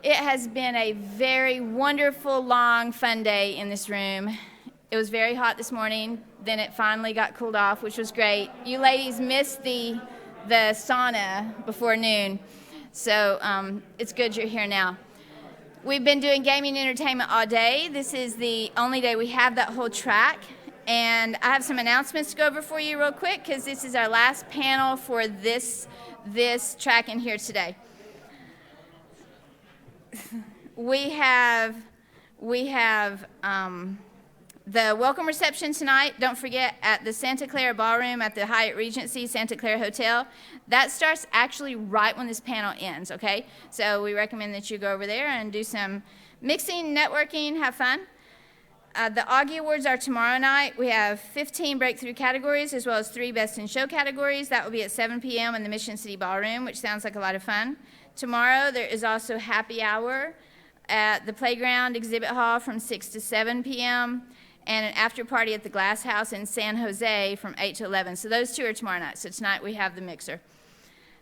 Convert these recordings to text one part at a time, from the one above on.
It has been a very wonderful, long, fun day in this room. It was very hot this morning, then it finally got cooled off, which was great. You ladies missed the sauna before noon, so it's good you're here now. We've been doing gaming and entertainment all day. This is the only day we have that whole track, and I have some announcements to go over for you real quick, because this is our last panel for this track in here today. We have the welcome reception tonight. Don't forget, at the Santa Clara Ballroom at the Hyatt Regency Santa Clara Hotel. That starts actually right when this panel ends, okay? So we recommend that you go over there and do some mixing, networking, have fun. The Augie Awards are tomorrow night. We have 15 breakthrough categories as well as 3 Best in Show categories. That will be at 7 p.m. in the Mission City Ballroom, which sounds like a lot of fun. Tomorrow there is also happy hour at the Playground Exhibit Hall from 6 to 7 p.m. and an after party at the Glass House in San Jose from 8 to 11. So those 2 are tomorrow night. So tonight we have the mixer.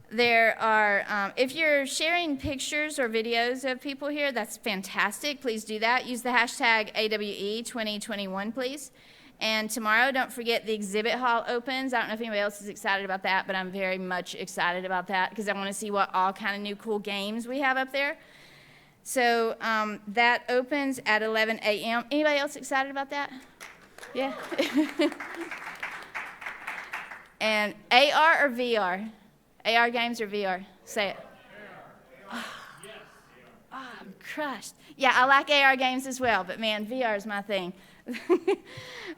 There are, if you're sharing pictures or videos of people here, that's fantastic. Please do that. Use the hashtag AWE2021, please. And tomorrow, don't forget, the exhibit hall opens. I don't know if anybody else is excited about that, but I'm very much excited about that because I want to see what all kind of new cool games we have up there. So that opens at 11 a.m. Anybody else excited about that? Yeah? And AR or VR? AR games or VR? Say it. Oh, I'm crushed. Yeah, I like AR games as well, but man, VR is my thing. All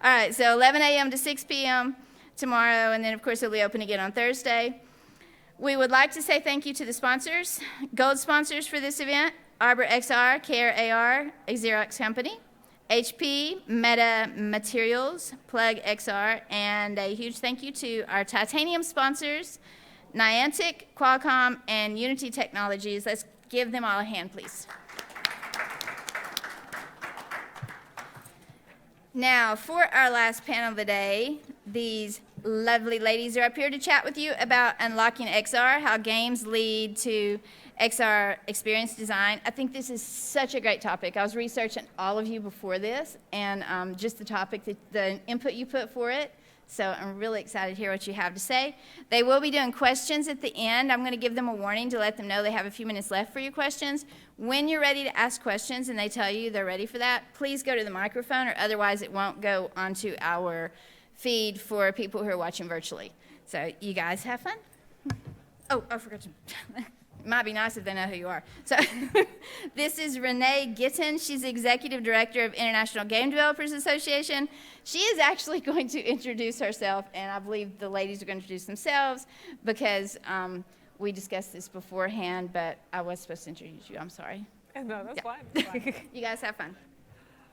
right, so 11 a.m. to 6 p.m. tomorrow, and then of course it'll be open again on Thursday. We would like to say thank you to the sponsors. Gold sponsors for this event: Arbor XR, Care AR, a Xerox company, HP, Meta Materials, Plug XR, and a huge thank you to our titanium sponsors, Niantic, Qualcomm, and Unity Technologies. Let's give them all a hand, please. Now, for our last panel of the day, these lovely ladies are up here to chat with you about unlocking XR, how games lead to XR experience design. I think this is such a great topic. I was researching all of you before this, and just the topic, the input you put for it. So I'm really excited to hear what you have to say. They will be doing questions at the end. I'm going to give them a warning to let them know they have a few minutes left for your questions. When you're ready to ask questions and they tell you they're ready for that, please go to the microphone, or otherwise it won't go onto our feed for people who are watching virtually. So you guys have fun. Oh, I forgot to... It might be nice if they know who you are. So this is Renee Gittin. She's the Executive Director of International Game Developers Association. She is actually going to introduce herself, and I believe the ladies are going to introduce themselves because we discussed this beforehand, but I was supposed to introduce you. I'm sorry. No, that's fine. That's fine. You guys have fun.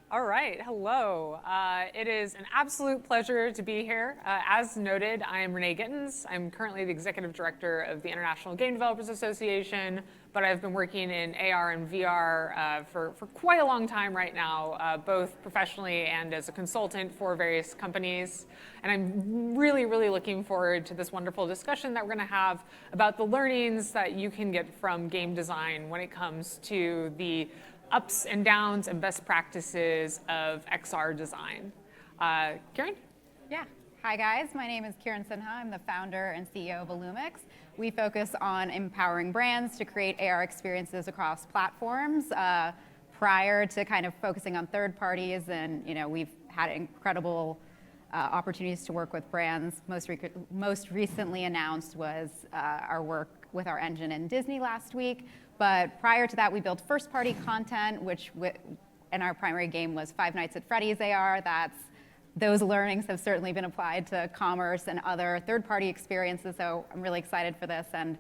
All right, hello. It is an absolute pleasure to be here. As noted, I am Renee Gittins. I'm currently the Executive Director of the International Game Developers Association, but I've been working in AR and VR for quite a long time right now, both professionally and as a consultant for various companies. And I'm really, really looking forward to this wonderful discussion that we're going to have about the learnings that you can get from game design when it comes to the ups and downs and best practices of XR design. Karen? Yeah. Hi, guys. My name is Karen Sinha. I'm the founder and CEO of Illumix. We focus on empowering brands to create AR experiences across platforms. Prior to kind of focusing on third parties, and we've had incredible opportunities to work with brands. Most recently announced was our work with our engine in Disney last week. But prior to that, we built first-party content, and our primary game was Five Nights at Freddy's AR. Those learnings have certainly been applied to commerce and other third-party experiences, so I'm really excited for this. And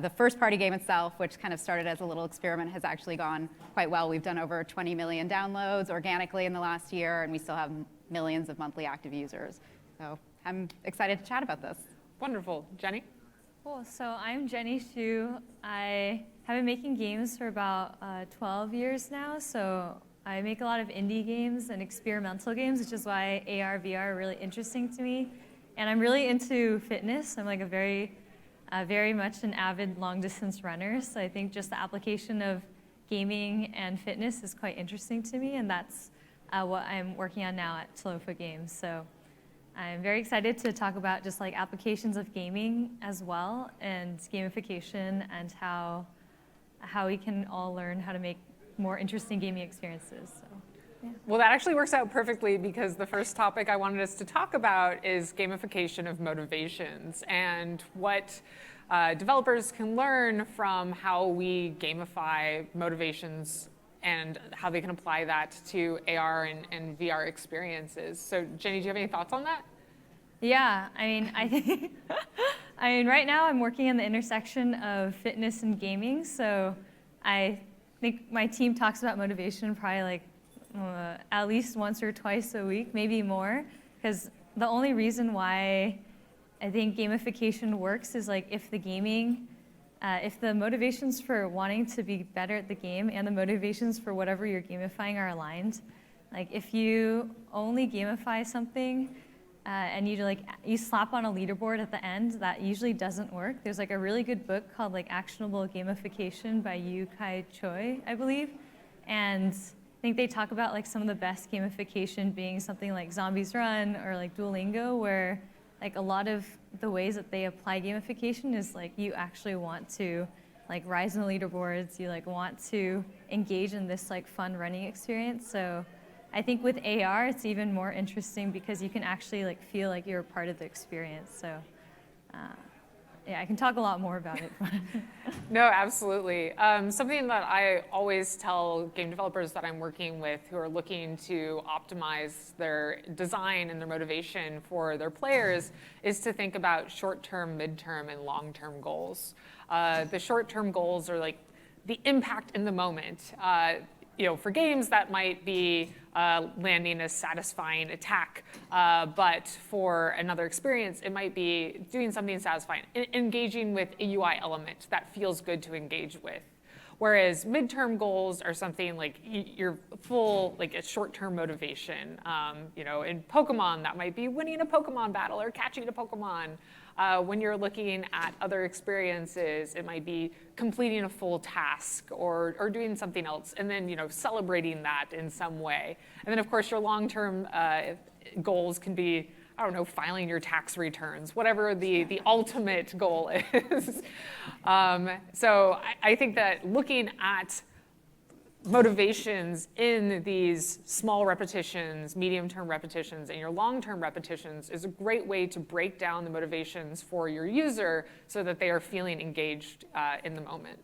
the first-party game itself, which kind of started as a little experiment, has actually gone quite well. We've done over 20 million downloads organically in the last year, and we still have millions of monthly active users. So I'm excited to chat about this. Wonderful. Jenny? Cool. So I'm Jenny Xu. I have been making games for about 12 years now. So I make a lot of indie games and experimental games, which is why AR, VR are really interesting to me. And I'm really into fitness. I'm like a very much an avid long-distance runner. So I think just the application of gaming and fitness is quite interesting to me, and that's what I'm working on now at Talofa Games. So I'm very excited to talk about just like applications of gaming as well, and gamification, and how we can all learn how to make more interesting gaming experiences. So, yeah. Well, that actually works out perfectly, because the first topic I wanted us to talk about is gamification of motivations, and what developers can learn from how we gamify motivations and how they can apply that to AR and VR experiences. So Jenny, do you have any thoughts on that? Yeah, I mean, I mean, right now I'm working in the intersection of fitness and gaming, so I think my team talks about motivation probably like at least once or twice a week, maybe more, because the only reason why I think gamification works is like if the motivations for wanting to be better at the game and the motivations for whatever you're gamifying are aligned. Like if you only gamify something and you slap on a leaderboard at the end, that usually doesn't work. There's like a really good book called like Actionable Gamification by Yu-Kai Choi, I believe, and I think they talk about like some of the best gamification being something like Zombies Run or like Duolingo, where like a lot of the ways that they apply gamification is like you actually want to like rise in the leaderboards, you like want to engage in this like fun running experience. So I think with AR it's even more interesting because you can actually like feel like you're a part of the experience. So yeah, I can talk a lot more about it. No, absolutely. Something that I always tell game developers that I'm working with who are looking to optimize their design and their motivation for their players is to think about short-term, mid-term, and long-term goals. The short-term goals are like the impact in the moment. For games, that might be landing a satisfying attack, but for another experience, it might be doing something satisfying, engaging with a UI element that feels good to engage with. Whereas midterm goals are something like your full, like a short-term motivation. In Pokemon, that might be winning a Pokemon battle or catching a Pokemon. When you're looking at other experiences, it might be completing a full task or doing something else, and then celebrating that in some way. And then of course your long-term goals can be, I don't know, filing your tax returns, whatever the ultimate goal is. So I think that looking at motivations in these small repetitions, medium-term repetitions, and your long-term repetitions is a great way to break down the motivations for your user so that they are feeling engaged in the moment.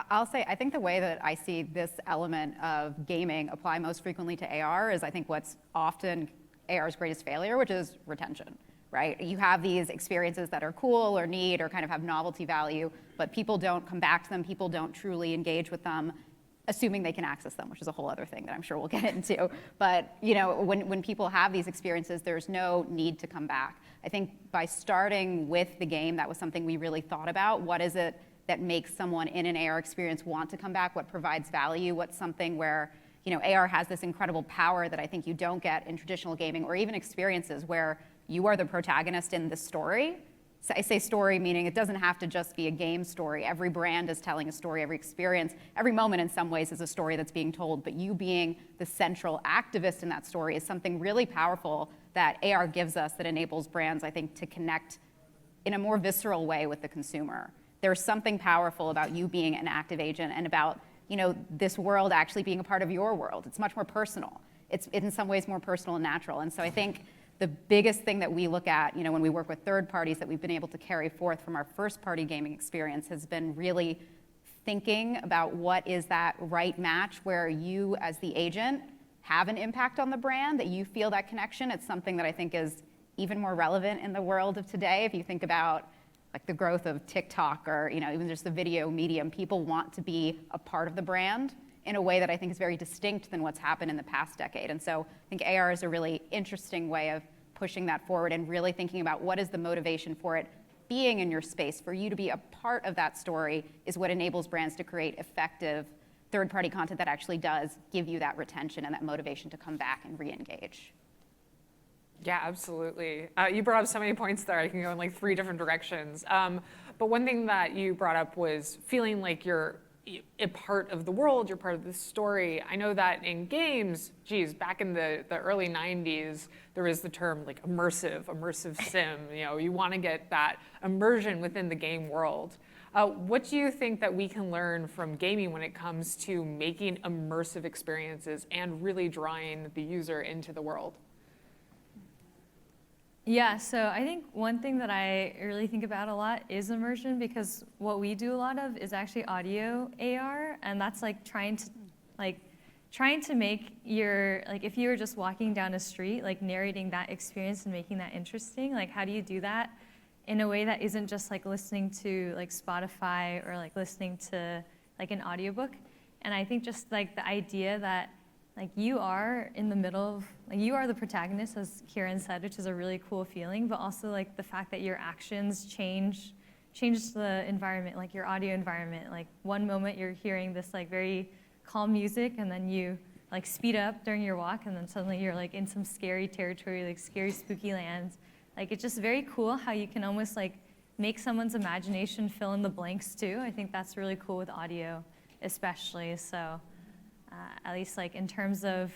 I'll say, I think the way that I see this element of gaming apply most frequently to AR is I think what's often AR's greatest failure, which is retention. Right? You have these experiences that are cool or neat or kind of have novelty value, but people don't come back to them, people don't truly engage with them, assuming they can access them, which is a whole other thing that I'm sure we'll get into. But when people have these experiences, there's no need to come back. I think by starting with the game, that was something we really thought about. What is it that makes someone in an AR experience want to come back? What provides value? What's something where AR has this incredible power that I think you don't get in traditional gaming or even experiences where you are the protagonist in the story. So I say story meaning it doesn't have to just be a game story. Every brand is telling a story, every experience, every moment in some ways is a story that's being told, but you being the central activist in that story is something really powerful that AR gives us that enables brands, I think, to connect in a more visceral way with the consumer. There's something powerful about you being an active agent and about this world actually being a part of your world. It's much more personal. It's in some ways more personal and natural. And so I think the biggest thing that we look at, when we work with third parties that we've been able to carry forth from our first party gaming experience has been really thinking about what is that right match where you as the agent have an impact on the brand, that you feel that connection. It's something that I think is even more relevant in the world of today. If you think about like the growth of TikTok or even just the video medium, people want to be a part of the brand in a way that I think is very distinct than what's happened in the past decade. And so I think AR is a really interesting way of pushing that forward and really thinking about what is the motivation for it being in your space. For you to be a part of that story is what enables brands to create effective third-party content that actually does give you that retention and that motivation to come back and re-engage. Yeah, absolutely. You brought up so many points there. I can go in like 3 different directions. But one thing that you brought up was feeling like you're a part of the world, you're part of the story. I know that in games, geez, back in the early 90s, there was the term like immersive sim. You want to get that immersion within the game world. What do you think that we can learn from gaming when it comes to making immersive experiences and really drawing the user into the world? Yeah, so I think one thing that I really think about a lot is immersion, because what we do a lot of is actually audio AR, and that's like trying to make your, like if you were just walking down a street, like narrating that experience and making that interesting, like how do you do that in a way that isn't just like listening to like Spotify or like listening to like an audiobook? And I think just like the idea that like you are in the middle of, like you are the protagonist, as Kieran said, which is a really cool feeling, but also like the fact that your actions change the environment, like your audio environment. Like one moment you're hearing this like very calm music, and then you like speed up during your walk, and then suddenly you're like in some scary territory, like scary spooky lands. Like it's just very cool how you can almost like make someone's imagination fill in the blanks too. I think that's really cool with audio especially. So at least like in terms of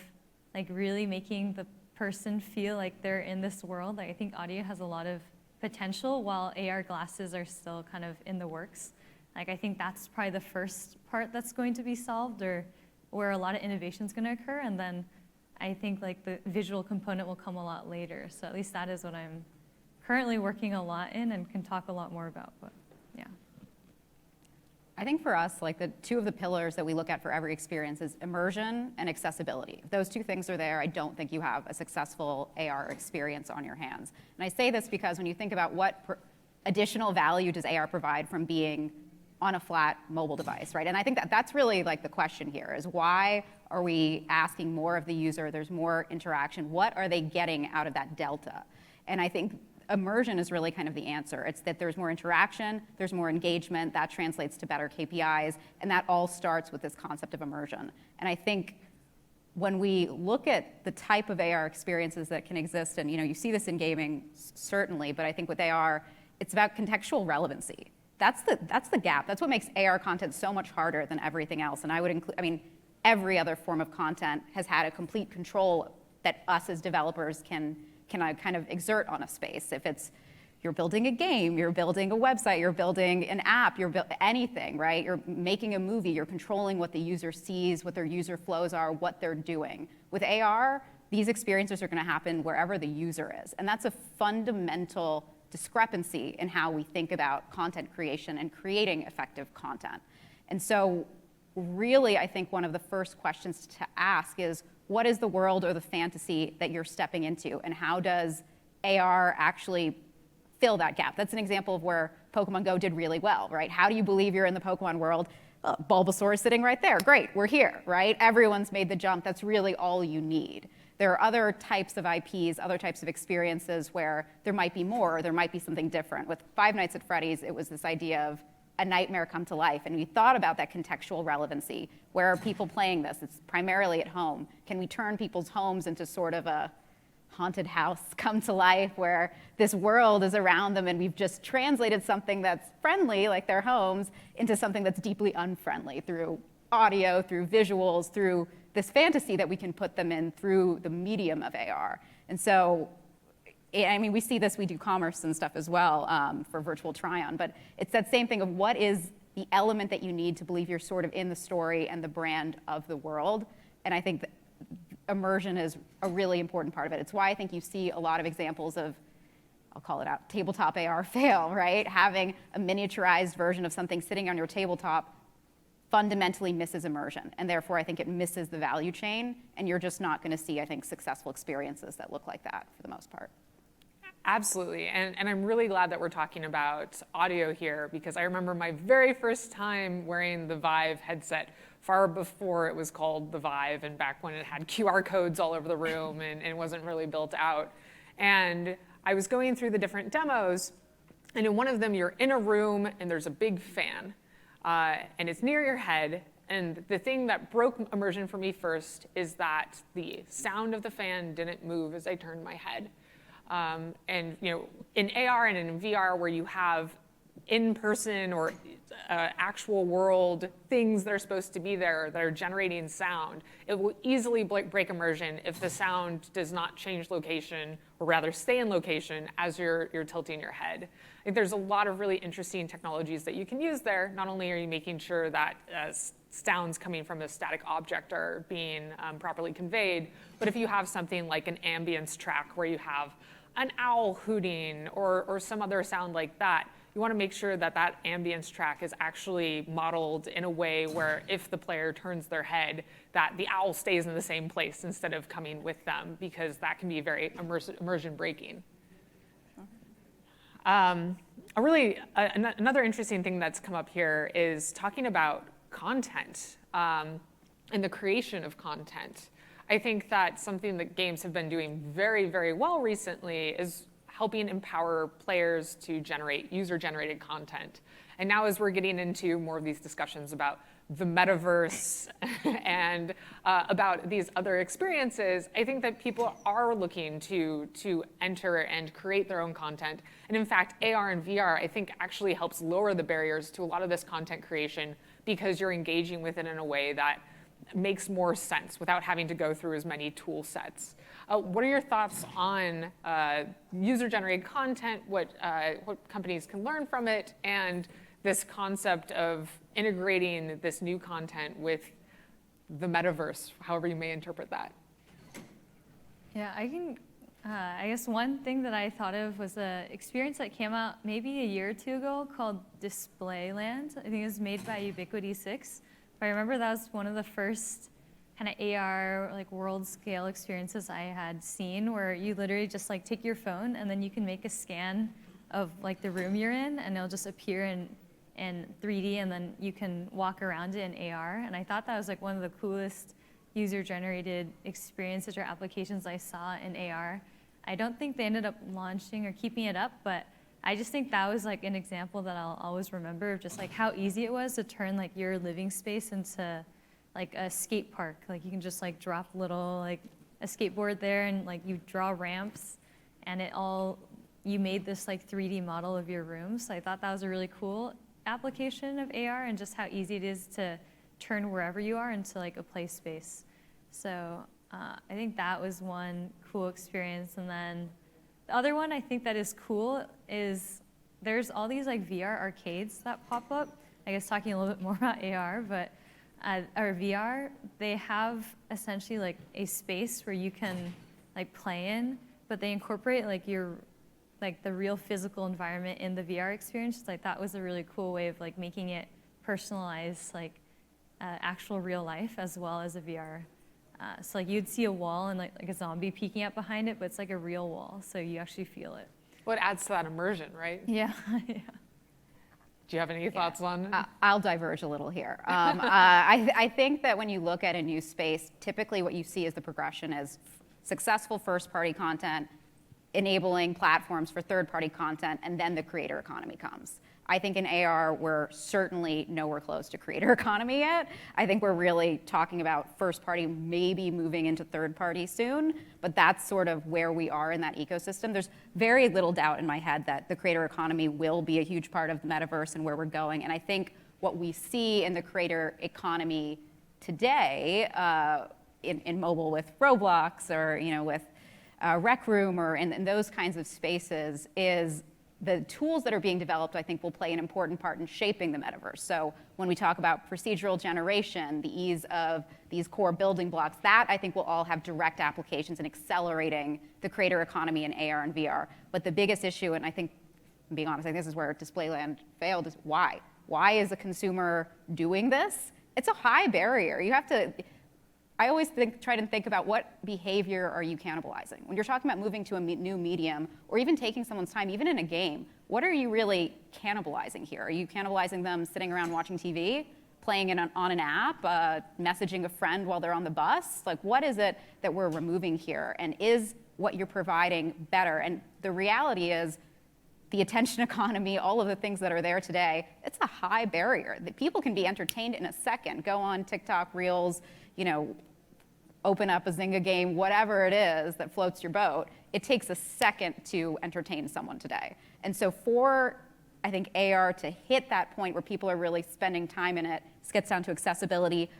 like really making the person feel like they're in this world, like I think audio has a lot of potential, while AR glasses are still kind of in the works. Like I think that's probably the first part that's going to be solved, or where a lot of innovation is going to occur, and then I think like the visual component will come a lot later. So at least that is what I'm currently working a lot in and can talk a lot more about, but yeah. I think for us, like the two of the pillars that we look at for every experience is immersion and accessibility. If those two things are there, I don't think you have a successful AR experience on your hands. And I say this because when you think about what additional value does AR provide from being on a flat mobile device, right? And I think that that's really like the question here is, why are we asking more of the user? There's more interaction. What are they getting out of that delta? And I think immersion is really kind of the answer. It's that there's more interaction, there's more engagement, that translates to better KPIs, and that all starts with this concept of immersion. And I think when we look at the type of AR experiences that can exist, and you see this in gaming certainly, but I think with AR, it's about contextual relevancy. That's the gap. That's what makes AR content so much harder than everything else. And I would include, every other form of content has had a complete control that us as developers can kind of exert on a space. If it's you're building a game, you're building a website, you're building an app, you're anything, right? You're making a movie, you're controlling what the user sees, what their user flows are, what they're doing. With AR, these experiences are going to happen wherever the user is. And that's a fundamental discrepancy in how we think about content creation and creating effective content. And so really, I think one of the first questions to ask is, what is the world or the fantasy that you're stepping into, and how does AR actually fill that gap? That's an example of where Pokemon Go did really well, right? How do you believe you're in the Pokemon world? Bulbasaur is sitting right there. Great, we're here, right? Everyone's made the jump. That's really all you need. There are other types of IPs, other types of experiences where there might be more, or there might be something different. With Five Nights at Freddy's, it was this idea of a nightmare come to life. And we thought about that contextual relevancy. Where are people playing this? It's primarily at home. Can we turn people's homes into sort of a haunted house come to life where this world is around them, and we've just translated something that's friendly, like their homes, into something that's deeply unfriendly through audio, through visuals, through this fantasy that we can put them in through the medium of AR. And so we see this, we do commerce and stuff as well for virtual try-on, but it's that same thing of what is the element that you need to believe you're sort of in the story and the brand of the world. And I think that immersion is a really important part of it. It's why I think you see a lot of examples of, I'll call it out, tabletop AR fail, right? Having a miniaturized version of something sitting on your tabletop fundamentally misses immersion, and therefore I think it misses the value chain, and you're just not going to see, I think, successful experiences that look like that for the most part. Absolutely, and I'm really glad that we're talking about audio here, because I remember my very first time wearing the Vive headset far before it was called the Vive, and back when it had QR codes all over the room and wasn't really built out. And I was going through the different demos, and in one of them you're in a room and there's a big fan, and it's near your head. And the thing that broke immersion for me first is that the sound of the fan didn't move as I turned my head. And in AR and in VR, where you have in-person or actual world things that are supposed to be there that are generating sound, it will easily break immersion if the sound does not change location, or rather stay in location as you're tilting your head. I think there's a lot of really interesting technologies that you can use there. Not only are you making sure that sounds coming from a static object are being properly conveyed, but if you have something like an ambience track where you have an owl hooting or some other sound like that, you want to make sure that that ambience track is actually modeled in a way where if the player turns their head, that the owl stays in the same place instead of coming with them, because that can be very immersion breaking. Another interesting thing that's come up here is talking about content and the creation of content. I think that something that games have been doing very, very well recently is helping empower players to generate user-generated content. And now as we're getting into more of these discussions about the metaverse and about these other experiences, I think that people are looking to enter and create their own content. And in fact, AR and VR, I think, actually helps lower the barriers to a lot of this content creation, because you're engaging with it in a way that makes more sense without having to go through as many tool sets. What are your thoughts on user-generated content, what companies can learn from it, and this concept of integrating this new content with the metaverse, however you may interpret that? Yeah, I guess one thing that I thought of was an experience that came out maybe a year or two ago called Displayland. I think it was made by Ubiquity 6. But I remember that was one of the first kind of AR, like world scale experiences I had seen, where you literally just like take your phone and then you can make a scan of like the room you're in, and it'll just appear in 3D, and then you can walk around it in AR. And I thought that was like one of the coolest user-generated experiences or applications I saw in AR. I don't think they ended up launching or keeping it up, but I just think that was like an example that I'll always remember of just like how easy it was to turn like your living space into like a skate park. Like you can just like drop little like a skateboard there, and like you draw ramps, and you made this like 3D model of your room. So I thought that was a really cool application of AR, and just how easy it is to turn wherever you are into like a play space. So I think that was one cool experience. And then the other one I think that is cool is there's all these like VR arcades that pop up. I guess talking a little bit more about AR, but or VR, they have essentially like a space where you can like play in, but they incorporate like the real physical environment in the VR experience. So I thought was a really cool way of like making it personalized, like actual real life as well as a VR. So like you'd see a wall and like a zombie peeking up behind it, but it's like a real wall, so you actually feel it. Well, it adds to that immersion, right? Yeah. Yeah. Do you have any thoughts on? I'll diverge a little here. I think that when you look at a new space, typically what you see is the progression as successful first-party content, enabling platforms for third-party content, and then the creator economy comes. I think in AR, we're certainly nowhere close to creator economy yet. I think we're really talking about first-party maybe moving into third-party soon, but that's sort of where we are in that ecosystem. There's very little doubt in my head that the creator economy will be a huge part of the metaverse and where we're going. And I think what we see in the creator economy today, in mobile with Roblox or with Rec Room or in those kinds of spaces, is the tools that are being developed, I think, will play an important part in shaping the metaverse. So when we talk about procedural generation, the ease of these core building blocks, that I think will all have direct applications in accelerating the creator economy in AR and VR. But the biggest issue, and I think, being honest, I think this is where Displayland failed, is why? Why is a consumer doing this? It's a high barrier. You have to, I always try to think about what behavior are you cannibalizing? When you're talking about moving to a new medium, or even taking someone's time, even in a game, what are you really cannibalizing here? Are you cannibalizing them sitting around watching TV, playing it on an app, messaging a friend while they're on the bus? Like, what is it that we're removing here? And is what you're providing better? And the reality is, the attention economy, all of the things that are there today, it's a high barrier. That people can be entertained in a second. Go on TikTok, Reels, open up a Zynga game, whatever it is that floats your boat. It takes a second to entertain someone today. And so for I think AR, to hit that point where people are really spending time in it, this gets down to accessibility,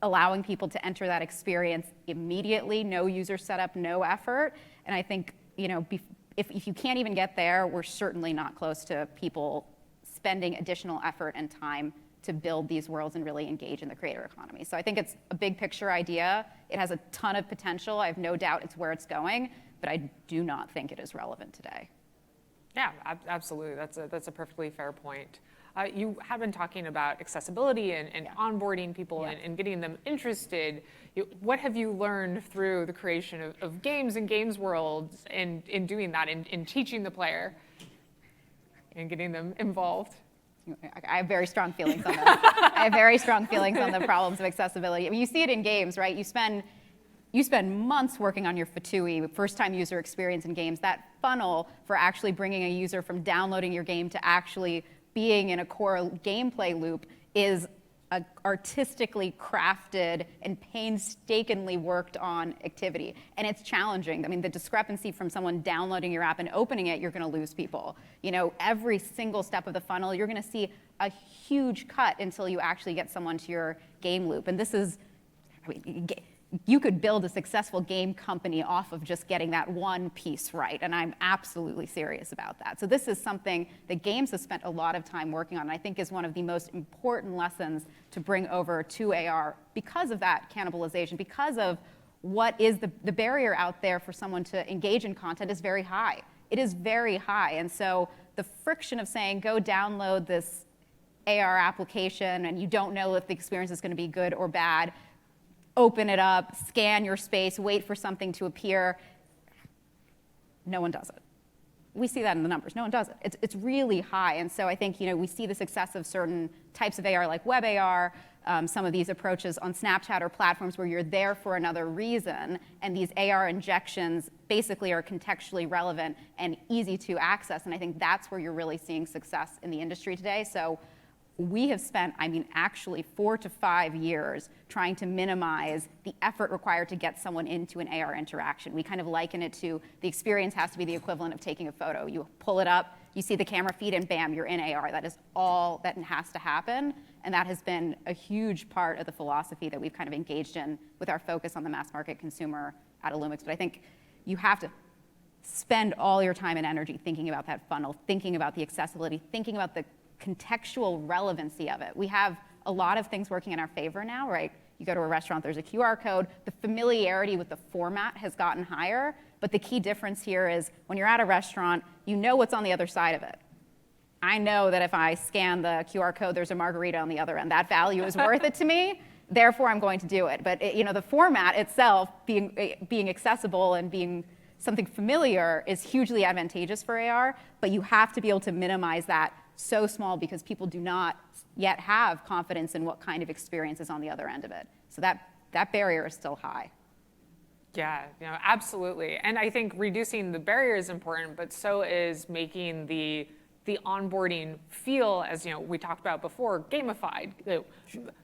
allowing people to enter that experience immediately, no user setup, no effort. And I think, if you can't even get there, we're certainly not close to people spending additional effort and time to build these worlds and really engage in the creator economy. So I think it's a big picture idea. It has a ton of potential. I have no doubt it's where it's going, but I do not think it is relevant today. Yeah, absolutely. That's a perfectly fair point. You have been talking about accessibility and onboarding people and getting them interested. What have you learned through the creation of games and games worlds and in doing that, in teaching the player and getting them involved? I have very strong feelings on that. I have very strong feelings on the problems of accessibility. I mean, you see it in games, right? You spend months working on your FTUI, first-time user experience in games. That funnel for actually bringing a user from downloading your game to actually being in a core gameplay loop is a artistically crafted and painstakingly worked on activity. And it's challenging. I mean, the discrepancy from someone downloading your app and opening it, you're going to lose people. Every single step of the funnel, you're going to see a huge cut until you actually get someone to your game loop. And this is, you could build a successful game company off of just getting that one piece right, and I'm absolutely serious about that. So this is something that games have spent a lot of time working on, and I think is one of the most important lessons to bring over to AR because of that cannibalization, because of what is the barrier out there for someone to engage in content is very high. It is very high, and so the friction of saying, go download this AR application, and you don't know if the experience is going to be good or bad, open it up, scan your space, wait for something to appear. No one does it. We see that in the numbers. No one does it. It's really high. And so I think we see the success of certain types of AR like web AR, some of these approaches on Snapchat or platforms where you're there for another reason, and these AR injections basically are contextually relevant and easy to access. And I think that's where you're really seeing success in the industry today. So we have spent, actually 4 to 5 years trying to minimize the effort required to get someone into an AR interaction. We kind of liken it to the experience has to be the equivalent of taking a photo. You pull it up, you see the camera feed, and bam, you're in AR. That is all that has to happen. And that has been a huge part of the philosophy that we've kind of engaged in with our focus on the mass market consumer at Illumix. But I think you have to spend all your time and energy thinking about that funnel, thinking about the accessibility, thinking about the contextual relevancy of it. We have a lot of things working in our favor now, right? You go to a restaurant, there's a QR code. The familiarity with the format has gotten higher, but the key difference here is when you're at a restaurant, you know what's on the other side of it. I know that if I scan the QR code, there's a margarita on the other end. That value is worth it to me, therefore I'm going to do it. But the format itself, being accessible and being something familiar is hugely advantageous for AR, but you have to be able to minimize that so small because people do not yet have confidence in what kind of experience is on the other end of it. So that barrier is still high. Yeah, absolutely. And I think reducing the barrier is important, but so is making the onboarding feel, as we talked about before, gamified,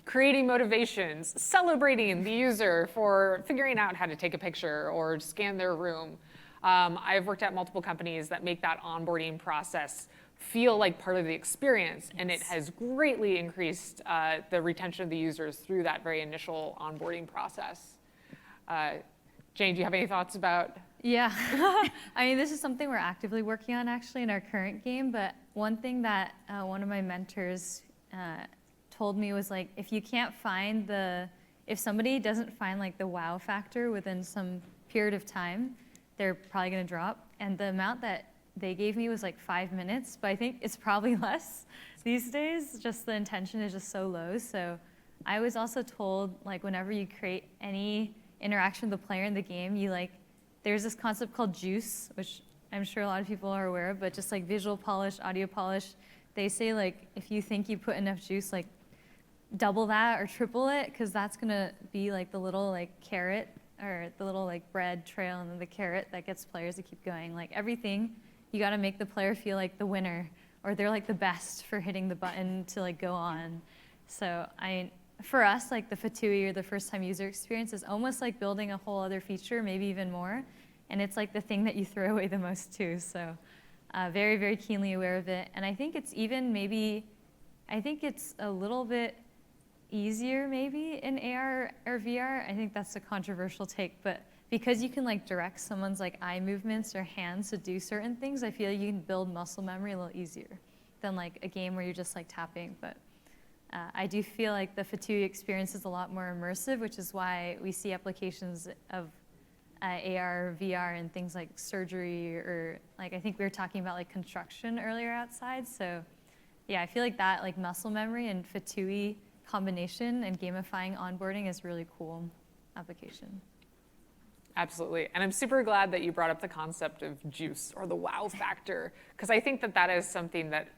creating motivations, celebrating the user for figuring out how to take a picture or scan their room. I've worked at multiple companies that make that onboarding process feel like part of the experience, and it has greatly increased the retention of the users through that very initial onboarding process. Jane, do you have any thoughts about? Yeah, this is something we're actively working on actually in our current game, but one thing that one of my mentors told me was like, if somebody doesn't find the wow factor within some period of time, they're probably gonna drop. And the amount that they gave me was 5 minutes, but I think it's probably less these days. Just the intention is just so low. So I was also told whenever you create any interaction with the player in the game, there's this concept called juice, which I'm sure a lot of people are aware of, but just visual polish, audio polish, they say if you think you put enough juice, double that or triple it, because that's gonna be the little carrot or the little bread trail and then the carrot that gets players to keep going. Everything, you gotta make the player feel like the winner or they're the best for hitting the button to go on. So for us, the FTUI or the first time user experience is almost like building a whole other feature, maybe even more. And it's the thing that you throw away the most too. So very, very keenly aware of it. And I think it's even I think it's a little bit easier maybe in AR or VR. I think that's a controversial take, but because you can like direct someone's like eye movements or hands to do certain things, I feel like you can build muscle memory a little easier than like a game where you're just like tapping. But I do feel like the Fatui experience is a lot more immersive, which is why we see applications of AR, VR, and things like surgery, or like I think we were talking about like construction earlier outside. So yeah, I feel like that like muscle memory and Fatui combination and gamifying onboarding is really cool application. Absolutely. And I'm super glad that you brought up the concept of juice or the wow factor, because I think that that is something that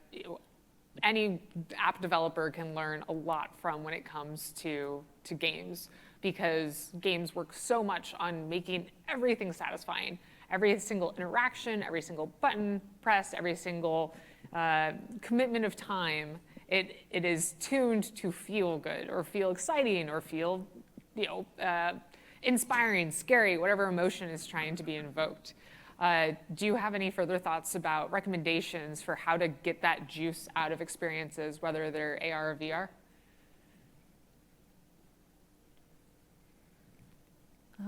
any app developer can learn a lot from when it comes to games, because games work so much on making everything satisfying. Every single interaction, every single button press, every single commitment of time, it is tuned to feel good or feel exciting or feel, inspiring, scary, whatever emotion is trying to be invoked. Do you have any further thoughts about recommendations for how to get that juice out of experiences, whether they're AR or VR?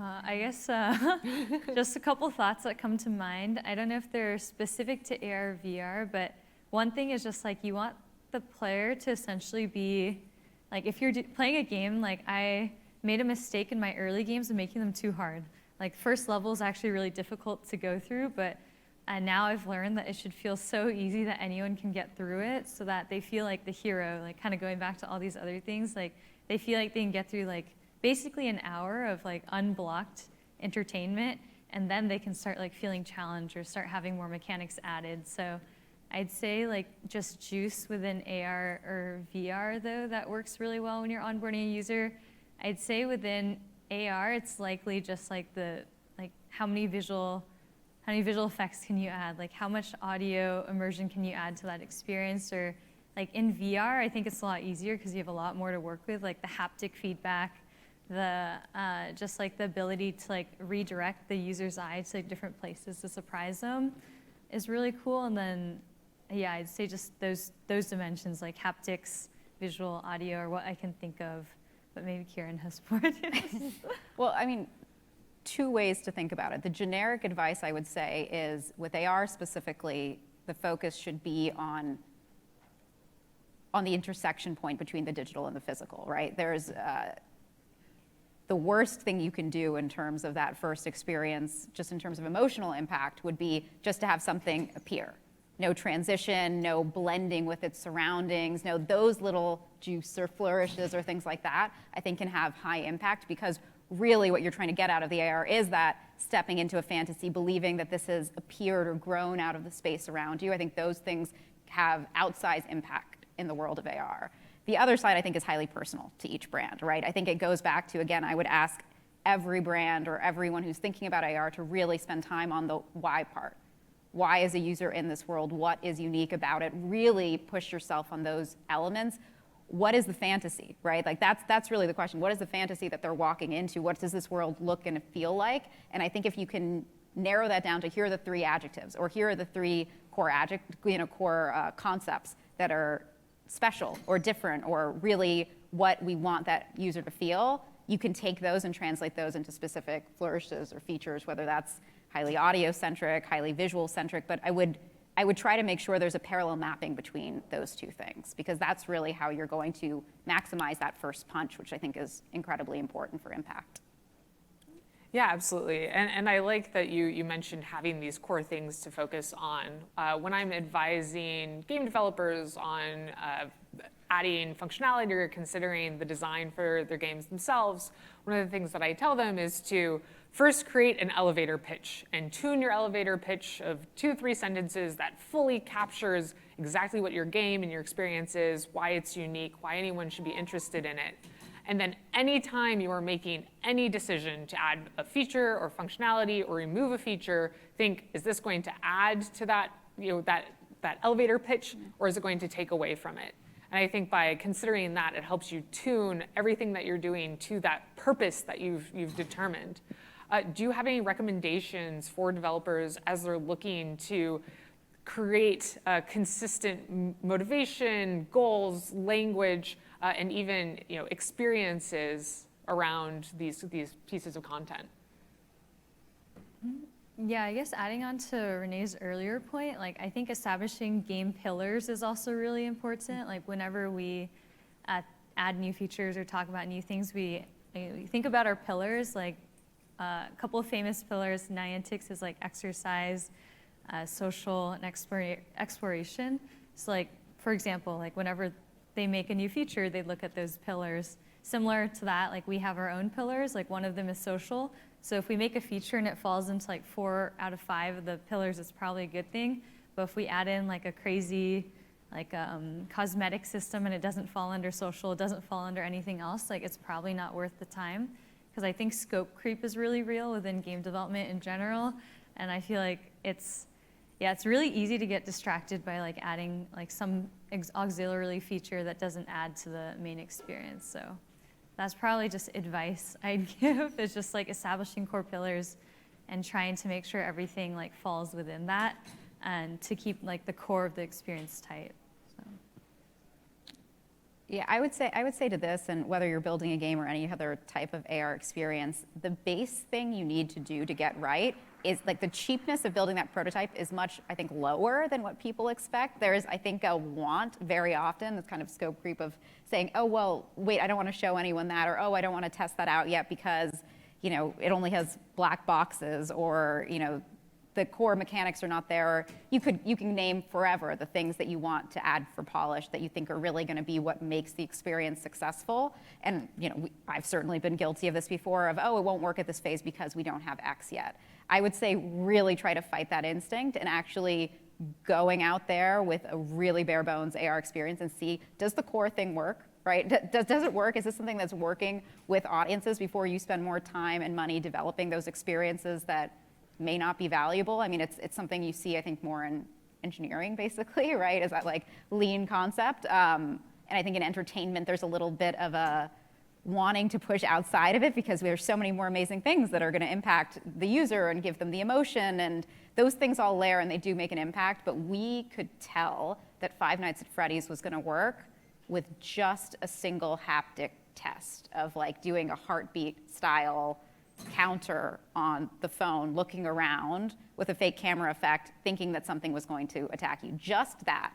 I guess just a couple thoughts that come to mind. I don't know if they're specific to AR or VR, but one thing is just like you want the player to essentially be, like if you're playing a game, like I made a mistake in my early games of making them too hard. Like first level is actually really difficult to go through, but now I've learned that it should feel so easy that anyone can get through it, so that they feel like the hero, like kind of going back to all these other things, like they feel like they can get through like basically an hour of like unblocked entertainment, and then they can start like feeling challenged or start having more mechanics added. So I'd say like just juice within AR or VR though, that works really well when you're onboarding a user. I'd say within AR, it's likely just like how many visual effects can you add? Like how much audio immersion can you add to that experience? Or like in VR, I think it's a lot easier because you have a lot more to work with, like the haptic feedback, just like the ability to like redirect the user's eye to like different places to surprise them is really cool. And then, yeah, I'd say just those dimensions like haptics, visual, audio are what I can think of, but maybe Kieran has more ideas. Well, I mean, two ways to think about it. The generic advice I would say is with AR specifically, the focus should be on the intersection point between the digital and the physical, right? There's the worst thing you can do in terms of that first experience, just in terms of emotional impact, would be just to have something appear. No transition, no blending with its surroundings, no those little juice or flourishes or things like that, I think can have high impact, because really what you're trying to get out of the AR is that stepping into a fantasy, believing that this has appeared or grown out of the space around you. I think those things have outsized impact in the world of AR. The other side, I think, is highly personal to each brand, right? I think it goes back to, again, I would ask every brand or everyone who's thinking about AR to really spend time on the why part. Why is a user in this world? What is unique about it? Really push yourself on those elements. What is the fantasy, right? Like that's really the question. What is the fantasy that they're walking into? What does this world look and feel like? And I think if you can narrow that down to here are the three adjectives, or here are the three core concepts that are special or different, or really what we want that user to feel, you can take those and translate those into specific flourishes or features, whether that's highly audio-centric, highly visual-centric, but I would try to make sure there's a parallel mapping between those two things, because that's really how you're going to maximize that first punch, which I think is incredibly important for impact. Yeah, absolutely. And I like that you mentioned having these core things to focus on. When I'm advising game developers on adding functionality or considering the design for their games themselves, one of the things that I tell them is to first create an elevator pitch and tune your elevator pitch of 2 to 3 sentences that fully captures exactly what your game and your experience is, why it's unique, why anyone should be interested in it. And then anytime you are making any decision to add a feature or functionality or remove a feature, think, is this going to add to that, that elevator pitch, or is it going to take away from it? And I think by considering that, it helps you tune everything that you're doing to that purpose that you've determined. Do you have any recommendations for developers as they're looking to create consistent motivation, goals, language, and even experiences around these pieces of content. Yeah, I guess adding on to Renee's earlier point, like I think establishing game pillars is also really important. Like whenever we add new features or talk about new things, we think about our pillars. Like a couple of famous pillars, Niantic's is like exercise, social, and exploration. So like, for example, like whenever they make a new feature, they look at those pillars. Similar to that, like we have our own pillars, like one of them is social. So if we make a feature and it falls into like 4 out of 5 of the pillars, it's probably a good thing. But if we add in like a crazy cosmetic system and it doesn't fall under social, it doesn't fall under anything else, like it's probably not worth the time. Because I think scope creep is really real within game development in general. And I feel like it's really easy to get distracted by like adding like some auxiliary feature that doesn't add to the main experience. So that's probably just advice I'd give, is just like establishing core pillars and trying to make sure everything like falls within that and to keep like the core of the experience tight. So. Yeah, I would say to this, and whether you're building a game or any other type of AR experience, the base thing you need to do to get right is like the cheapness of building that prototype is much, I think, lower than what people expect. There is, I think, a want very often, this kind of scope creep of saying, oh, well, wait, I don't want to show anyone that, or oh, I don't want to test that out yet because, it only has black boxes, or, the core mechanics are not there. You can name forever the things that you want to add for polish that you think are really going to be what makes the experience successful. And I've certainly been guilty of this before, of it won't work at this phase because we don't have X yet. I would say really try to fight that instinct and actually going out there with a really bare bones AR experience and see, does the core thing work? Right? Does it work? Is this something that's working with audiences before you spend more time and money developing those experiences that may not be valuable? I mean, it's something you see, I think, more in engineering, basically, right? Is that like lean concept? And I think in entertainment, there's a little bit of a wanting to push outside of it because there's so many more amazing things that are going to impact the user and give them the emotion, and those things all layer and they do make an impact. But we could tell that Five Nights at Freddy's was going to work with just a single haptic test of like doing a heartbeat style counter on the phone, looking around with a fake camera effect, thinking that something was going to attack you. Just that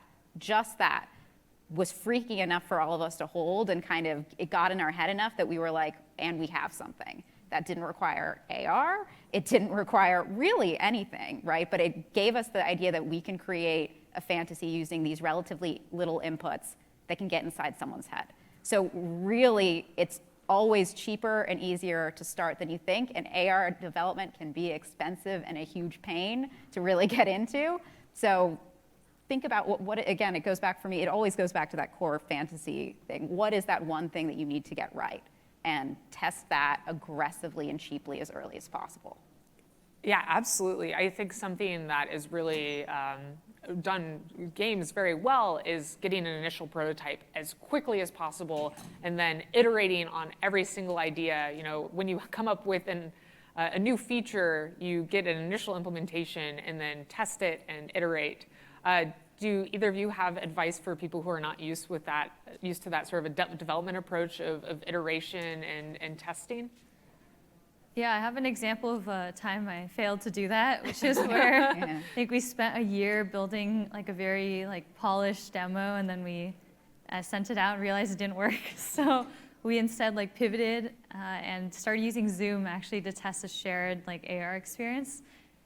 was freaky enough for all of us to hold, and kind of it got in our head enough that we were like, and we have something. That didn't require AR, it didn't require really anything, right? But it gave us the idea that we can create a fantasy using these relatively little inputs that can get inside someone's head. So really, it's always cheaper and easier to start than you think, and AR development can be expensive and a huge pain to really get into. So think about what again, it goes back for me, it always goes back to that core fantasy thing. What is that one thing that you need to get right? And test that aggressively and cheaply as early as possible. Yeah, absolutely. I think something that is really done games very well is getting an initial prototype as quickly as possible and then iterating on every single idea. When you come up with a new feature, you get an initial implementation and then test it and iterate. Do either of you have advice for people who are not used to that sort of a development approach of iteration and testing? Yeah, I have an example of a time I failed to do that, which is where I think we spent a year building like a very polished demo, and then we sent it out and realized it didn't work. So we instead pivoted and started using Zoom actually to test a shared AR experience,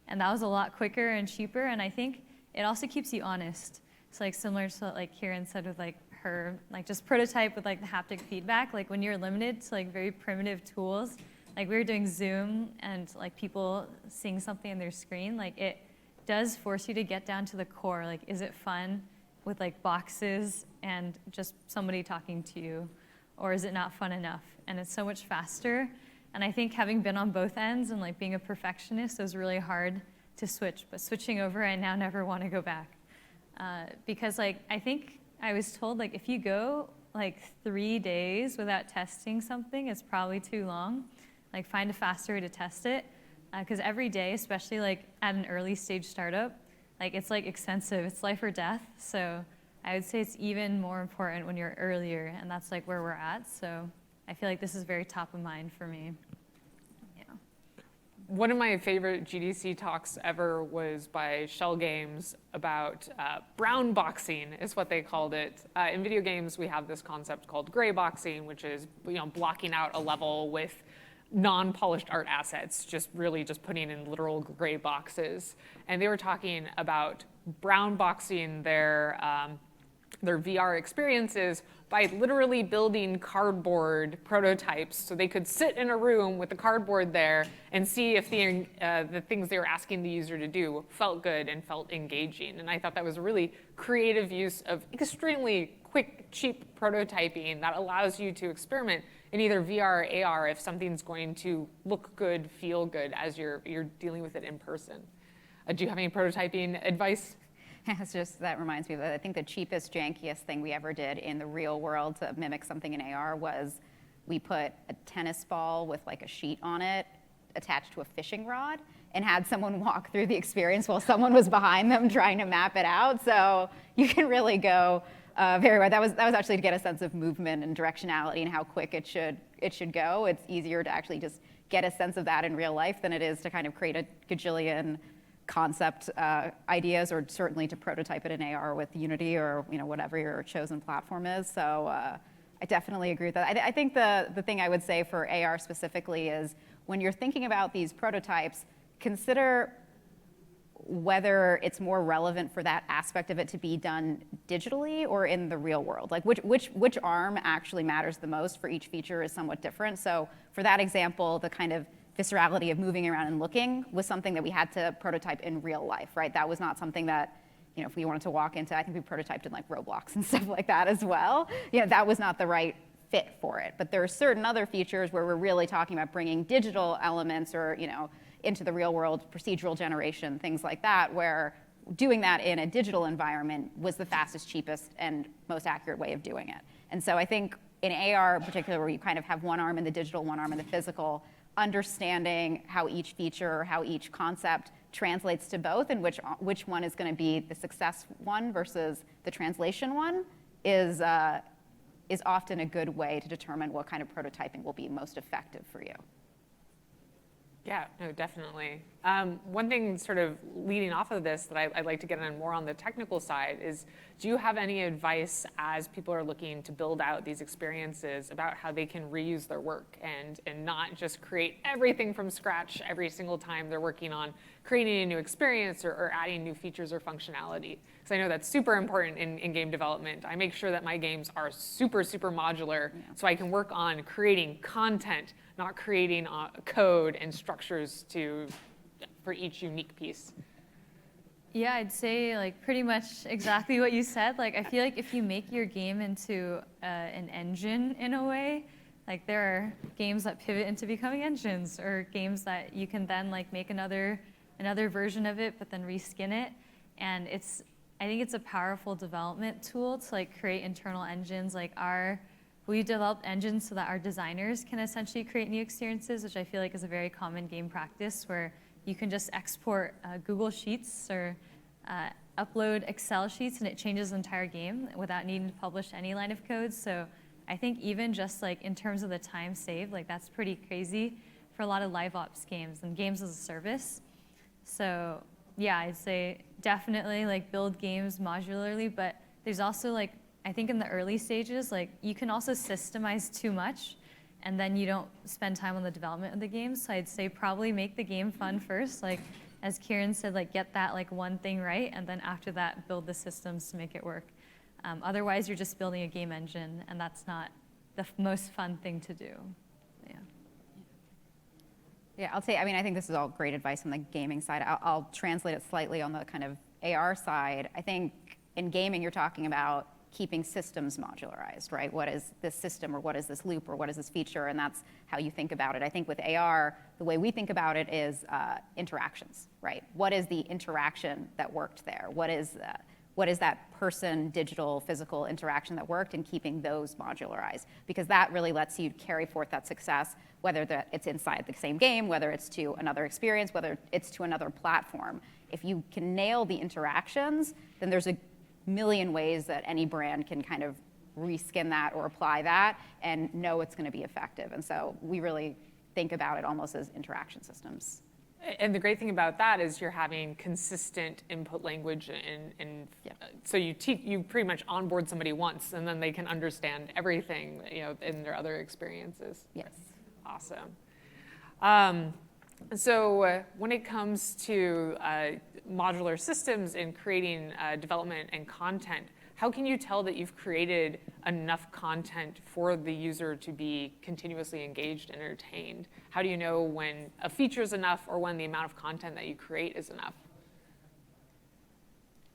and that was a lot quicker and cheaper. And I think it also keeps you honest. It's similar to what Kieran said with her just prototype with the haptic feedback. When you're limited to very primitive tools. We were doing Zoom and people seeing something on their screen, it does force you to get down to the core. Is it fun with boxes and just somebody talking to you, or is it not fun enough? And it's so much faster. And I think having been on both ends and being a perfectionist, it was really hard to switch. But switching over, I now never want to go back because I think I was told if you go 3 days without testing something, it's probably too long. Find a faster way to test it, because every day, especially at an early stage startup, like it's like expensive. It's life or death. So I would say it's even more important when you're earlier, and that's like where we're at. So I feel like this is very top of mind for me. Yeah. One of my favorite GDC talks ever was by Shell Games about brown boxing, is what they called it. In video games, we have this concept called gray boxing, which is blocking out a level with non-polished art assets, just putting in literal gray boxes. And they were talking about brown boxing their VR experiences by literally building cardboard prototypes so they could sit in a room with the cardboard there and see if the things they were asking the user to do felt good and felt engaging. And I thought that was a really creative use of extremely quick, cheap prototyping that allows you to experiment in either VR or AR if something's going to look good, feel good as you're dealing with it in person. Do you have any prototyping advice? That reminds me that I think the cheapest, jankiest thing we ever did in the real world to mimic something in AR was we put a tennis ball with like a sheet on it attached to a fishing rod and had someone walk through the experience while someone was behind them trying to map it out. So you can really go very well. That was actually to get a sense of movement and directionality and how quick it should go. It's easier to actually just get a sense of that in real life than it is to kind of create a gajillion concept ideas, or certainly to prototype it in AR with Unity or whatever your chosen platform is. So I definitely agree with that. I think the thing I would say for AR specifically is when you're thinking about these prototypes, consider whether it's more relevant for that aspect of it to be done digitally or in the real world. Like which arm actually matters the most for each feature is somewhat different. So for that example, the kind of viscerality of moving around and looking was something that we had to prototype in real life, right? That was not something that, if we wanted to walk into, I think we prototyped in like Roblox and stuff like that as well. That was not the right fit for it. But there are certain other features where we're really talking about bringing digital elements or, into the real world, procedural generation, things like that, where doing that in a digital environment was the fastest, cheapest, and most accurate way of doing it. And so I think in AR in particular, where you kind of have one arm in the digital, one arm in the physical, understanding how each feature or how each concept translates to both and which one is going to be the success one versus the translation one is often a good way to determine what kind of prototyping will be most effective for you. Yeah, no, definitely. One thing sort of leading off of this that I'd like to get on more on the technical side is, do you have any advice as people are looking to build out these experiences about how they can reuse their work and not just create everything from scratch every single time they're working on creating a new experience or adding new features or functionality? Because I know that's super important in game development. I make sure that my games are super, super modular so I can work on creating content, not creating code and structures for each unique piece. Yeah, I'd say like pretty much exactly what you said. Like I feel like if you make your game into an engine in a way, like there are games that pivot into becoming engines, or games that you can then like make another version of it, but then reskin it. And I think it's a powerful development tool to like create internal engines. Like we developed engines so that our designers can essentially create new experiences, which I feel like is a very common game practice where you can just export Google Sheets or upload Excel sheets and it changes the entire game without needing to publish any line of code. So I think even just like in terms of the time saved, like that's pretty crazy for a lot of live ops games and games as a service. So yeah, I'd say definitely like build games modularly, but there's also like, I think in the early stages, like you can also systemize too much and then you don't spend time on the development of the game. So I'd say probably make the game fun first. Like as Kieran said, like get that like one thing right, and then after that, build the systems to make it work. Otherwise, you're just building a game engine, and that's not the most fun thing to do. Yeah. Yeah, I'll say, I think this is all great advice on the gaming side. I'll translate it slightly on the kind of AR side. I think in gaming, you're talking about keeping systems modularized, right? What is this system, or what is this loop, or what is this feature? And that's how you think about it. I think with AR, the way we think about it is interactions, right? What is the interaction that worked there? What is what is that person, digital, physical interaction that worked, and keeping those modularized, because that really lets you carry forth that success, whether that it's inside the same game, whether it's to another experience, whether it's to another platform. If you can nail the interactions, then there's a million ways that any brand can kind of reskin that or apply that and know it's going to be effective. And so we really think about it almost as interaction systems. And the great thing about that is you're having consistent input language, and so you pretty much onboard somebody once, and then they can understand everything, in their other experiences. Yes. Awesome. So when it comes to modular systems and creating development and content, how can you tell that you've created enough content for the user to be continuously engaged and entertained? How do you know when a feature is enough or when the amount of content that you create is enough?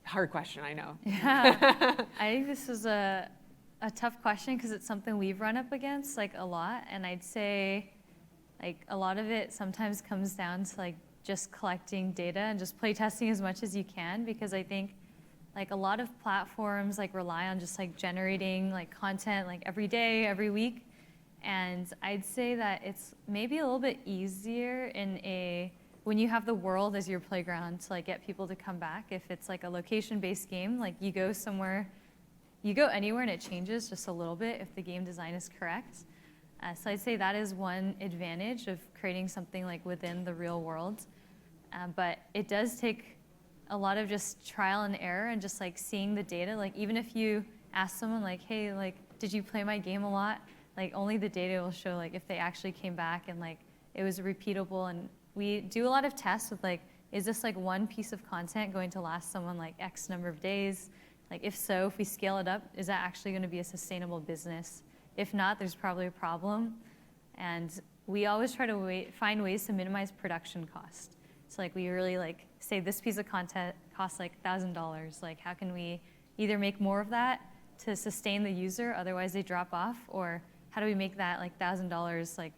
Hard question, I know. Yeah, I think this is a tough question because it's something we've run up against like a lot, and I'd say like a lot of it sometimes comes down to like just collecting data and just play testing as much as you can, because I think like a lot of platforms like rely on just like generating like content like every day, every week. And I'd say that it's maybe a little bit easier when you have the world as your playground to like get people to come back. If it's like a location-based game, like you go anywhere and it changes just a little bit if the game design is correct. So I'd say that is one advantage of creating something like within the real world. But it does take a lot of just trial and error and just like seeing the data. Like even if you ask someone like, hey, like, did you play my game a lot? Like only the data will show like if they actually came back and like it was repeatable. And we do a lot of tests with like, is this like one piece of content going to last someone like X number of days? Like if so, if we scale it up, is that actually going to be a sustainable business? If not, there's probably a problem. And we always try to find ways to minimize production cost. So like we really like say this piece of content costs like $1,000. Like how can we either make more of that to sustain the user, otherwise they drop off, or how do we make that like $1,000 like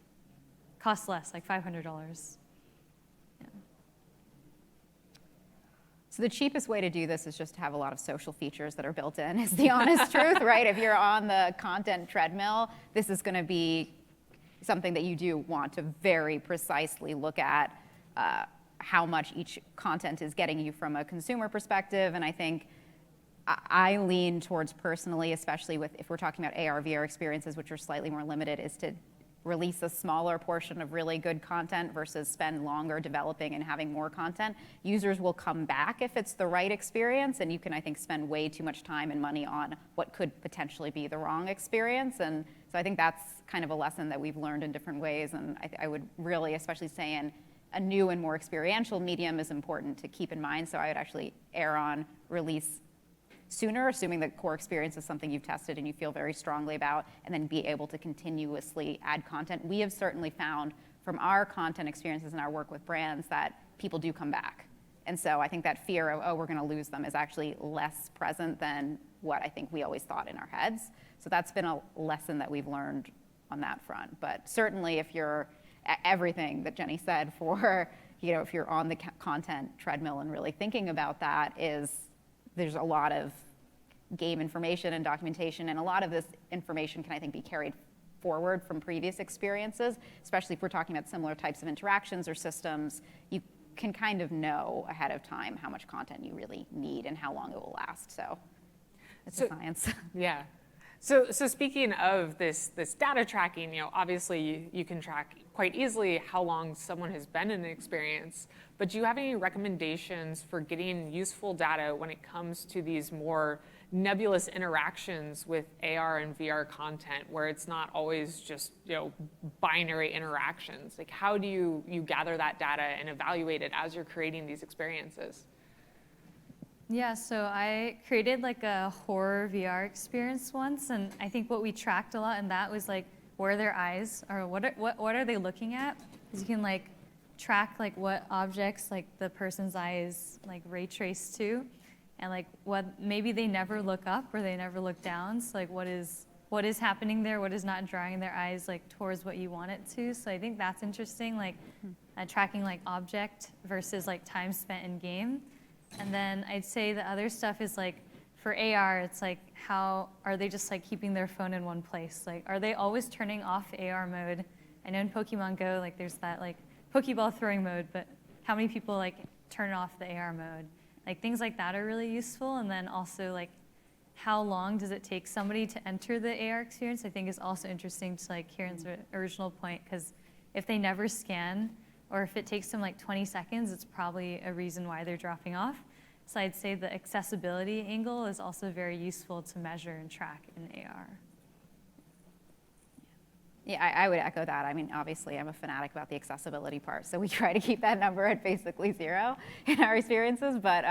cost less, like $500? Yeah. So the cheapest way to do this is just to have a lot of social features that are built in, is the honest truth, right? If you're on the content treadmill, this is going to be something that you do want to very precisely look at how much each content is getting you from a consumer perspective. And I think I lean towards personally, especially if we're talking about AR, VR experiences, which are slightly more limited, is to release a smaller portion of really good content versus spend longer developing and having more content. Users will come back if it's the right experience, and you can, I think, spend way too much time and money on what could potentially be the wrong experience. And so I think that's kind of a lesson that we've learned in different ways. And I would really, especially say in a new and more experiential medium, is important to keep in mind. So I would actually err on release sooner, assuming that core experience is something you've tested and you feel very strongly about, and then be able to continuously add content. We have certainly found from our content experiences and our work with brands that people do come back. And so I think that fear of, oh, we're going to lose them is actually less present than what I think we always thought in our heads. So that's been a lesson that we've learned on that front. But certainly if you're everything that Jenny said for, if you're on the content treadmill and really thinking about that, there's a lot of game information and documentation, and a lot of this information can, I think, be carried forward from previous experiences, especially if we're talking about similar types of interactions or systems. You can kind of know ahead of time how much content you really need and how long it will last. So it's a science. Yeah. So speaking of this data tracking, obviously you can track quite easily how long someone has been in an experience, but do you have any recommendations for getting useful data when it comes to these more nebulous interactions with AR and VR content, where it's not always just binary interactions? Like how do you gather that data and evaluate it as you're creating these experiences? Yeah, so I created like a horror VR experience once, and I think what we tracked a lot in that was like where their eyes are, what are they looking at? Because you can like track like what objects like the person's eyes like ray trace to, and like what maybe they never look up or they never look down. So like what is happening there? What is not drawing their eyes like towards what you want it to? So I think that's interesting, like tracking like object versus like time spent in game. And then I'd say the other stuff is like for AR, it's like, how are they just like keeping their phone in one place? Like, are they always turning off AR mode? I know in Pokemon Go, like there's that like Pokeball throwing mode, but how many people like turn off the AR mode? Like things like that are really useful. And then also like, how long does it take somebody to enter the AR experience? I think is also interesting to like Kieran's original point, because if they never scan, or if it takes them like 20 seconds, it's probably a reason why they're dropping off. So I'd say the accessibility angle is also very useful to measure and track in AR. Yeah, I would echo that. I mean, obviously, I'm a fanatic about the accessibility part, so we try to keep that number at basically 0 in our experiences. But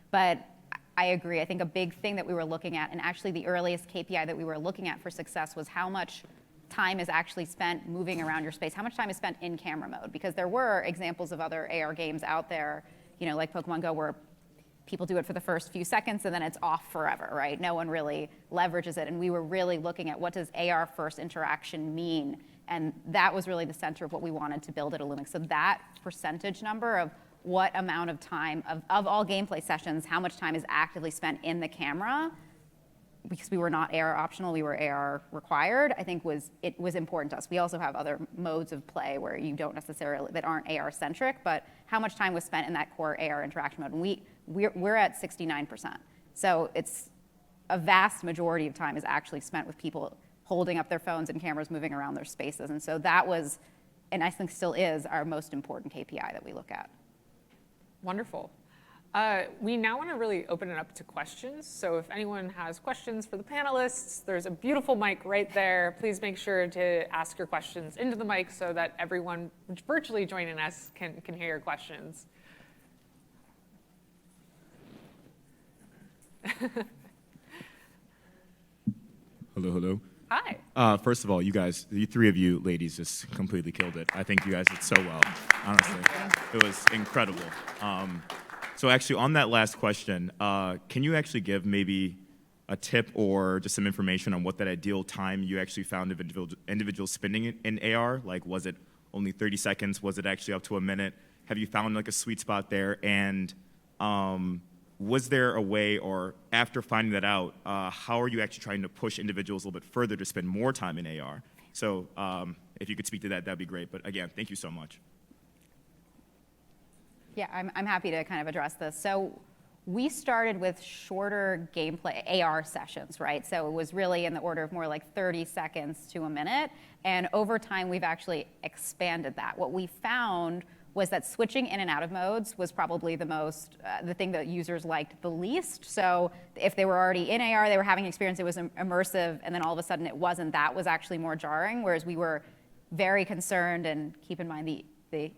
I agree. I think a big thing that we were looking at, and actually the earliest KPI that we were looking at for success, was how much time is actually spent moving around your space, how much time is spent in camera mode. Because there were examples of other AR games out there, like Pokemon Go, where people do it for the first few seconds and then it's off forever, right? No one really leverages it. And we were really looking at what does AR first interaction mean? And that was really the center of what we wanted to build at Illumix. So that percentage number of what amount of time of all gameplay sessions, how much time is actively spent in the camera, because we were not AR optional, we were AR required, I think was important to us. We also have other modes of play where you don't necessarily, that aren't AR centric, but how much time was spent in that core AR interaction mode? And we're at 69%. So it's a vast majority of time is actually spent with people holding up their phones and cameras moving around their spaces. And so that was, and I think still is, our most important KPI that we look at. Wonderful. We now want to really open it up to questions. So if anyone has questions for the panelists, there's a beautiful mic right there. Please make sure to ask your questions into the mic so that everyone virtually joining us can hear your questions. Hello. Hi. First of all, you guys, the three of you ladies just completely killed it. I think you guys did so well, honestly. It was incredible. So actually, on that last question, can you actually give maybe a tip or just some information on what that ideal time you actually found individuals spending in AR? Like, was it only 30 seconds? Was it actually up to a minute? Have you found like a sweet spot there? And was there a way, or after finding that out, how are you actually trying to push individuals a little bit further to spend more time in AR? So if you could speak to that, that'd be great. But again, thank you so much. Yeah, I'm happy to kind of address this. So we started with shorter gameplay AR sessions, right? So it was really in the order of more like 30 seconds to a minute. And over time, we've actually expanded that. What we found was that switching in and out of modes was probably the thing that users liked the least. So if they were already in AR, they were having an experience, it was immersive, and then all of a sudden it wasn't, that was actually more jarring, whereas we were very concerned, and keep in mind the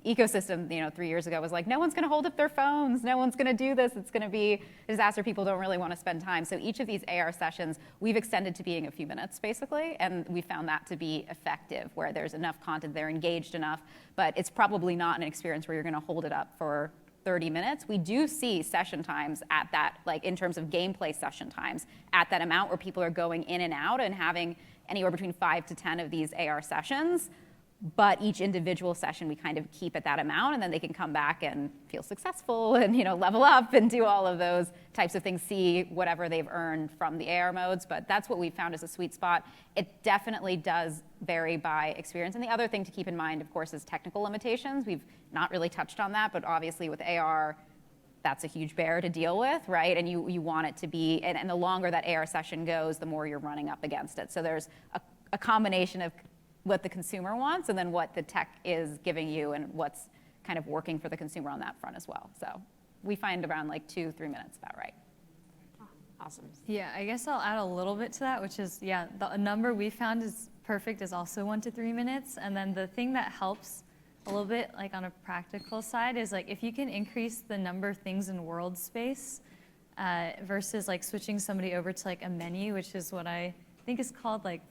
ecosystem, 3 years ago was like, no one's going to hold up their phones, no one's going to do this, it's going to be a disaster, people don't really want to spend time. So each of these AR sessions, we've extended to being a few minutes, basically, and we found that to be effective, where there's enough content, they're engaged enough, but it's probably not an experience where you're going to hold it up for 30 minutes. We do see session times at that, like in terms of gameplay session times, at that amount where people are going in and out and having anywhere between 5 to 10 of these AR sessions. But each individual session we kind of keep at that amount, and then they can come back and feel successful and level up and do all of those types of things, see whatever they've earned from the AR modes. But that's what we found as a sweet spot. It definitely does vary by experience. And the other thing to keep in mind, of course, is technical limitations. We've not really touched on that, but obviously with AR, that's a huge bear to deal with, right? And you want it to be, and the longer that AR session goes, the more you're running up against it. So there's a combination of what the consumer wants and then what the tech is giving you and what's kind of working for the consumer on that front as well. So we find around like 2-3 minutes about right. Awesome. Yeah, I guess I'll add a little bit to that, which is, the number we found is perfect is also 1 to 3 minutes. And then the thing that helps a little bit, like on a practical side, is like if you can increase the number of things in world space versus like switching somebody over to like a menu, which is what I think is called like,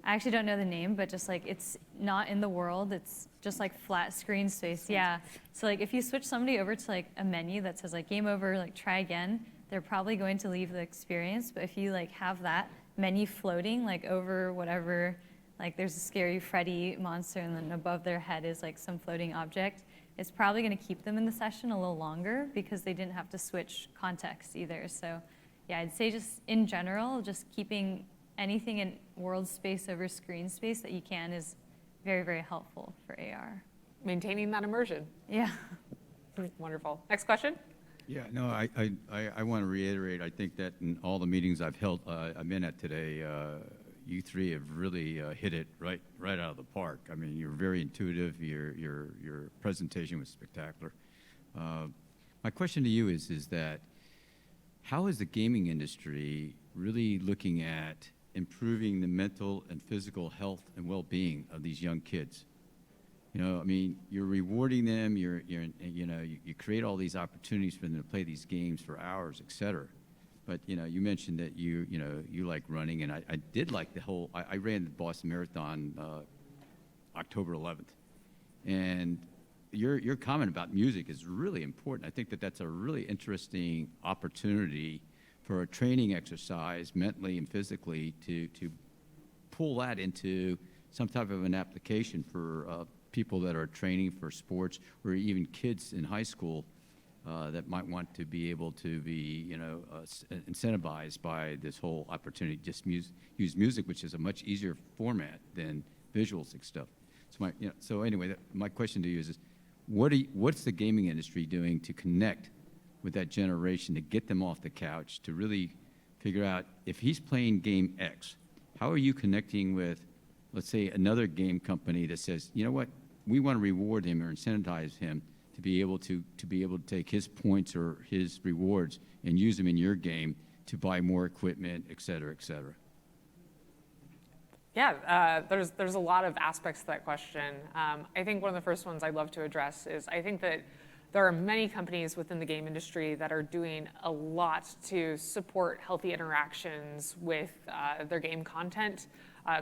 I actually don't know the name, but just like it's not in the world, it's just like flat screen space. Yeah. So like if you switch somebody over to like a menu that says like game over, like try again, they're probably going to leave the experience. But if you like have that menu floating like over whatever, like there's a scary Freddy monster and then above their head is like some floating object, it's probably going to keep them in the session a little longer because they didn't have to switch context either. So yeah, I'd say just in general, just keeping anything in world space over screen space that you can is very, very helpful for AR. Maintaining that immersion. Yeah. Wonderful. Next question. Yeah, no, I want to reiterate, I think that in all the meetings I've been at today, you three have really hit it right out of the park. I mean, you're very intuitive. Your presentation was spectacular. My question to you is that how is the gaming industry really looking at improving the mental and physical health and well-being of these young kids? You know, I mean, you're rewarding them. You create all these opportunities for them to play these games for hours, et cetera. But you mentioned that you like running, and I did like the whole. I ran the Boston Marathon October 11th, and your comment about music is really important. I think that that's a really interesting opportunity for a training exercise, mentally and physically, to pull that into some type of an application for people that are training for sports, or even kids in high school that might want to be able to be, incentivized by this whole opportunity. Just use music, which is a much easier format than visuals and stuff. So anyway, my question to you is what's the gaming industry doing to connect with that generation, to get them off the couch, to really figure out if he's playing game X, how are you connecting with, let's say, another game company that says, you know what, we want to reward him or incentivize him to be able to take his points or his rewards and use them in your game to buy more equipment, et cetera, et cetera? Yeah, there's a lot of aspects to that question. I think one of the first ones I'd love to address is I think that there are many companies within the game industry that are doing a lot to support healthy interactions with their game content.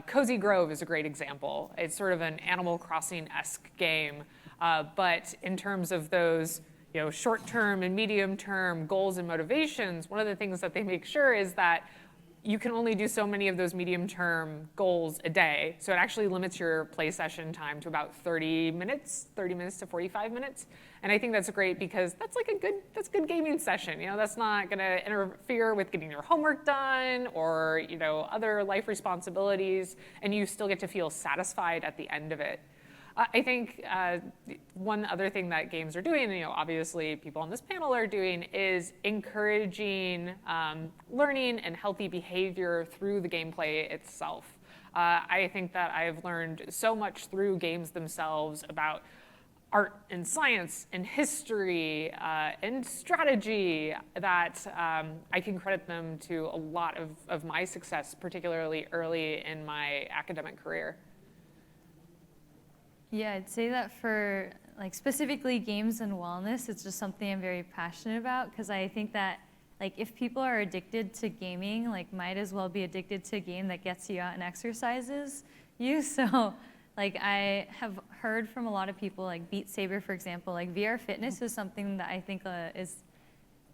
Cozy Grove is a great example. It's sort of an Animal Crossing-esque game, but in terms of those short-term and medium-term goals and motivations, one of the things that they make sure is that you can only do so many of those medium-term goals a day. So it actually limits your play session time to about 30 minutes to 45 minutes. And I think that's great because that's good gaming session. That's not gonna interfere with getting your homework done or, other life responsibilities, and you still get to feel satisfied at the end of it. I think one other thing that games are doing, and obviously people on this panel are doing, is encouraging learning and healthy behavior through the gameplay itself. I think that I've learned so much through games themselves about art and science and history and strategy that I can credit them to a lot of my success, particularly early in my academic career. Yeah, I'd say that for specifically games and wellness, it's just something I'm very passionate about because I think that if people are addicted to gaming, might as well be addicted to a game that gets you out and exercises you. So I have heard from a lot of people, Beat Saber, for example, VR fitness is something that I think is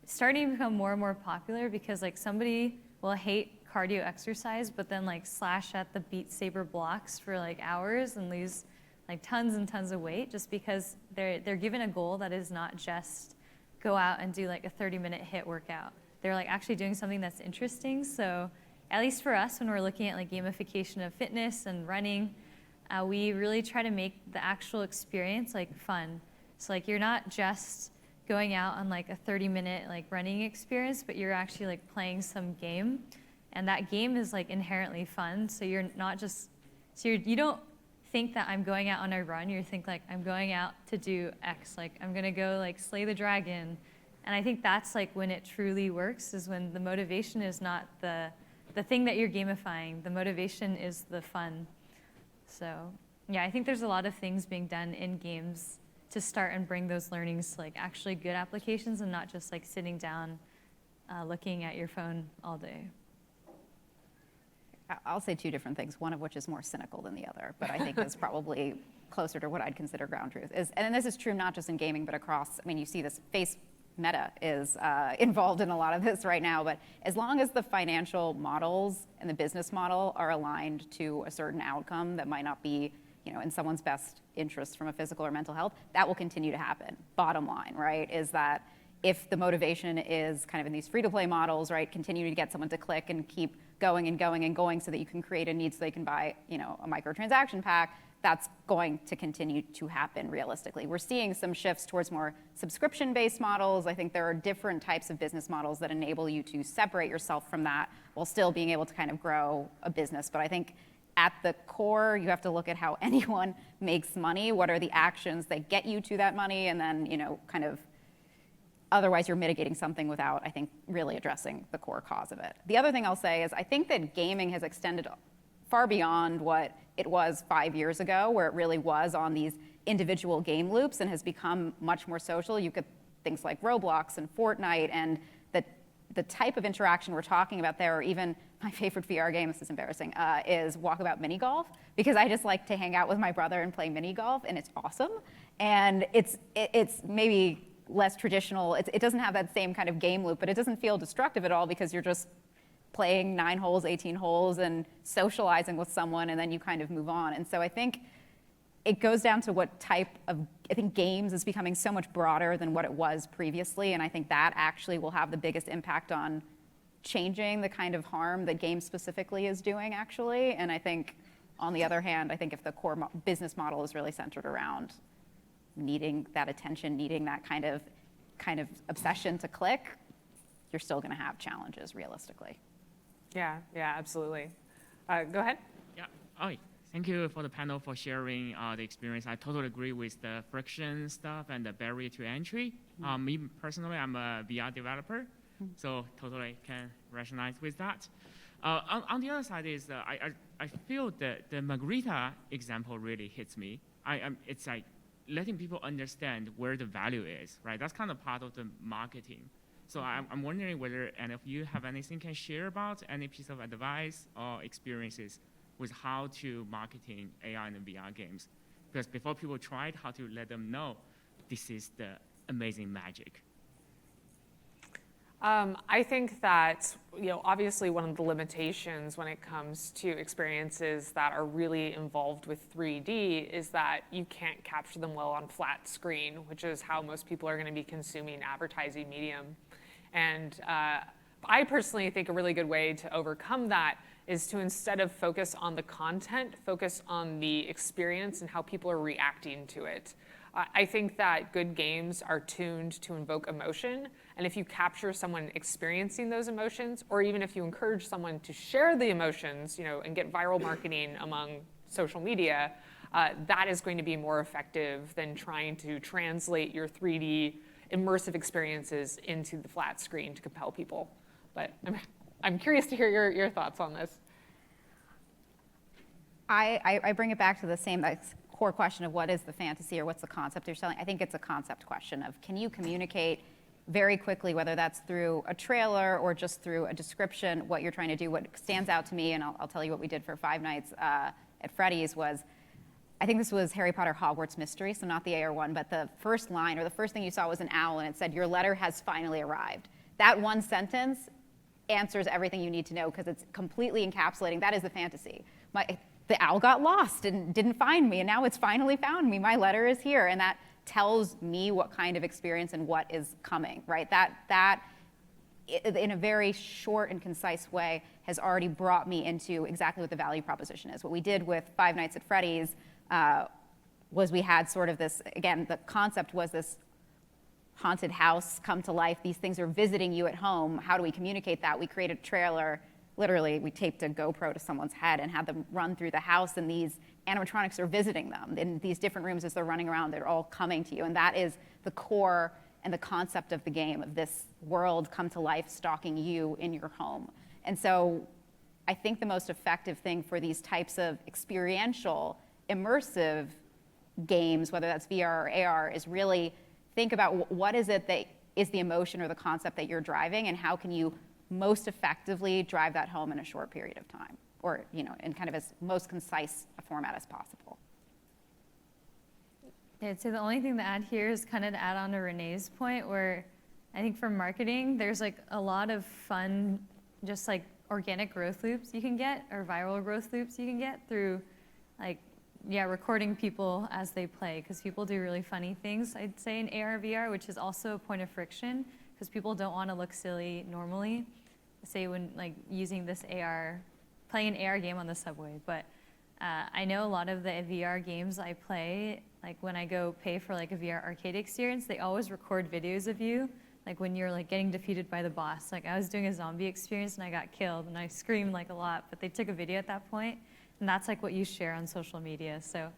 starting to become more and more popular because somebody will hate cardio exercise, but then slash at the Beat Saber blocks for hours and lose tons and tons of weight just because they're given a goal that is not just go out and do a 30-minute HIIT workout. They're actually doing something that's interesting. So at least for us, when we're looking at gamification of fitness and running, we really try to make the actual experience fun. So you're not just going out on a 30-minute running experience, but you're actually playing some game, and that game is inherently fun. So you're not just you don't think that I'm going out on a run. You think I'm going out to do X. I'm gonna go slay the dragon, and I think that's when it truly works is when the motivation is not the thing that you're gamifying. The motivation is the fun. So yeah, I think there's a lot of things being done in games to start and bring those learnings to actually good applications and not just sitting down looking at your phone all day. I'll say two different things, one of which is more cynical than the other, but I think is probably closer to what I'd consider ground truth. And this is true not just in gaming, but across, you see this Meta is involved in a lot of this right now, but as long as the financial models and the business model are aligned to a certain outcome that might not be in someone's best interest from a physical or mental health, that will continue to happen. Bottom line, right, is that if the motivation is kind of in these free-to-play models, right, continue to get someone to click and keep going and going and going so that you can create a need so they can buy, you know, a microtransaction pack, that's going to continue to happen realistically. We're seeing some shifts towards more subscription-based models. I think there are different types of business models that enable you to separate yourself from that while still being able to kind of grow a business. But I think at the core, you have to look at how anyone makes money. What are the actions that get you to that money? And then, you know, kind of otherwise you're mitigating something without, I think, really addressing the core cause of it. The other thing I'll say is I think that gaming has extended far beyond what it was 5 years ago, where it really was on these individual game loops and has become much more social. You could things like Roblox and Fortnite, and the type of interaction we're talking about there, or even my favorite VR game, this is embarrassing, is Walkabout Mini Golf, because I just like to hang out with my brother and play mini golf, and it's awesome. And it's maybe less traditional. It doesn't have that same kind of game loop, but it doesn't feel destructive at all because you're just playing 9 holes, 18 holes, and socializing with someone, and then you kind of move on. And so I think it goes down to what type of, I think games is becoming so much broader than what it was previously, and I think that actually will have the biggest impact on changing the kind of harm that games specifically is doing, actually. And I think, on the other hand, I think if the core business model is really centered around needing that attention, needing that kind of obsession to click, you're still going to have challenges realistically. Yeah, absolutely. Go ahead. Yeah. Hi. Thank you for the panel for sharing the experience. I totally agree with the friction stuff and the barrier to entry. Me personally, I'm a VR developer, so totally can resonate with that. On the other side is I feel that the Margarita example really hits me. It's like letting people understand where the value is, right? That's kind of part of the marketing. So I'm wondering whether any of you have anything can share about any piece of advice or experiences with how to marketing AR and VR games. Because before people try it, how to let them know this is the amazing magic. I think that, you know, obviously one of the limitations when it comes to experiences that are really involved with 3D is that you can't capture them well on flat screen, which is how most people are going to be consuming advertising medium. And I personally think a really good way to overcome that is to, instead of focus on the content, focus on the experience and how people are reacting to it. I think that good games are tuned to invoke emotion, and if you capture someone experiencing those emotions, or even if you encourage someone to share the emotions, you know, and get viral marketing among social media, that is going to be more effective than trying to translate your 3D immersive experiences into the flat screen to compel people. But I'm curious to hear your thoughts on this. I bring it back to the same core question of what is the fantasy or what's the concept you're selling. I think it's a concept question of, can you communicate very quickly, whether that's through a trailer or just through a description, what you're trying to do. What stands out to me, and I'll tell you what we did for Five Nights at Freddy's, was, I think this was Harry Potter Hogwarts Mystery, so not the AR one, but the first line or the first thing you saw was an owl, and it said, "Your letter has finally arrived." That one sentence answers everything you need to know because it's completely encapsulating. That is the fantasy. The owl got lost and didn't find me, and now it's finally found me. My letter is here, and that tells me what kind of experience and what is coming, right? That in a very short and concise way has already brought me into exactly what the value proposition is. What we did with Five Nights at Freddy's was we had sort of this, again, the concept was this haunted house come to life. These things are visiting you at home. How do we communicate that? We created a trailer. Literally, we taped a GoPro to someone's head and had them run through the house, and these animatronics are visiting them. In these different rooms as they're running around, they're all coming to you. And that is the core and the concept of the game, of this world come to life stalking you in your home. And so I think the most effective thing for these types of experiential, immersive games, whether that's VR or AR, is really think about what is it that is the emotion or the concept that you're driving, and how can you most effectively drive that home in a short period of time, or, you know, in kind of as most concise a format as possible. Yeah, so the only thing to add here is kind of to add on to Renee's point, where I think for marketing, there's like a lot of fun, just like organic growth loops you can get, or viral growth loops you can get through like yeah, recording people as they play, because people do really funny things, I'd say, in AR, VR, which is also a point of friction, because people don't want to look silly normally, say when like using this AR, playing an AR game on the subway. But I know a lot of the VR games I play, like when I go pay for like a VR arcade experience, they always record videos of you, like when you're like getting defeated by the boss. Like I was doing a zombie experience and I got killed and I screamed like a lot, but they took a video at that point, and that's like what you share on social media. So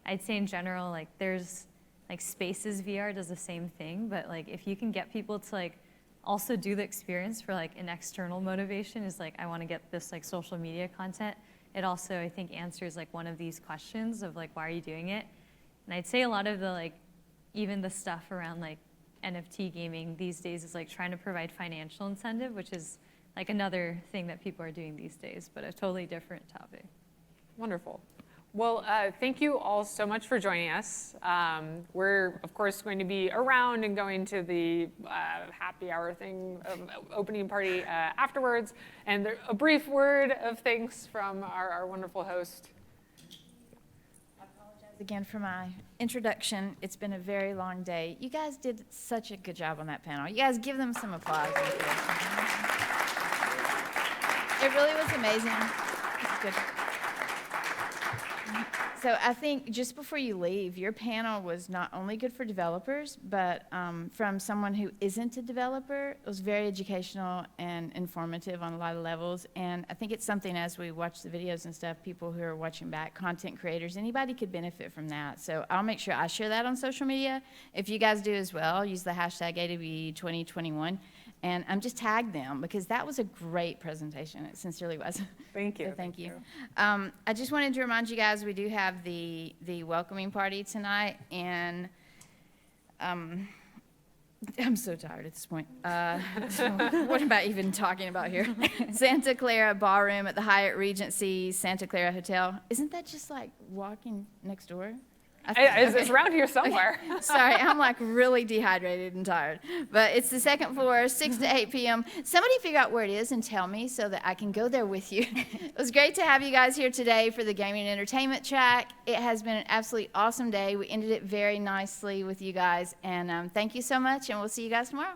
I'd say in general, like there's like Spaces VR does the same thing, but like if you can get people to like also do the experience for like an external motivation, is like I want to get this like social media content, it also I think answers like one of these questions of like why are you doing it. And I'd say a lot of the like even the stuff around like NFT gaming these days is like trying to provide financial incentive, which is like another thing that people are doing these days, but a totally different topic. Wonderful. Well, thank you all so much for joining us. We're, of course, going to be around and going to the happy hour thing, opening party afterwards. And a brief word of thanks from our wonderful host. I apologize again for my introduction. It's been a very long day. You guys did such a good job on that panel. You guys give them some applause. It really was amazing. It's good. So I think just before you leave, your panel was not only good for developers, but from someone who isn't a developer, it was very educational and informative on a lot of levels. And I think it's something, as we watch the videos and stuff, people who are watching back, content creators, anybody could benefit from that. So I'll make sure I share that on social media. If you guys do as well, use the hashtag AWE2021. And just tag them, because that was a great presentation. It sincerely was. Thank you. So thank you. I just wanted to remind you guys we do have the welcoming party tonight, and I'm so tired at this point. What am I even talking about here? Santa Clara Ballroom at the Hyatt Regency Santa Clara Hotel. Isn't that just like walking next door? It's around here somewhere. Okay. Sorry, I'm like really dehydrated and tired. But it's the second floor, 6 to 8 p.m. Somebody figure out where it is and tell me so that I can go there with you. It was great to have you guys here today for the Gaming and Entertainment track. It has been an absolutely awesome day. We ended it very nicely with you guys. And thank you so much, and we'll see you guys tomorrow.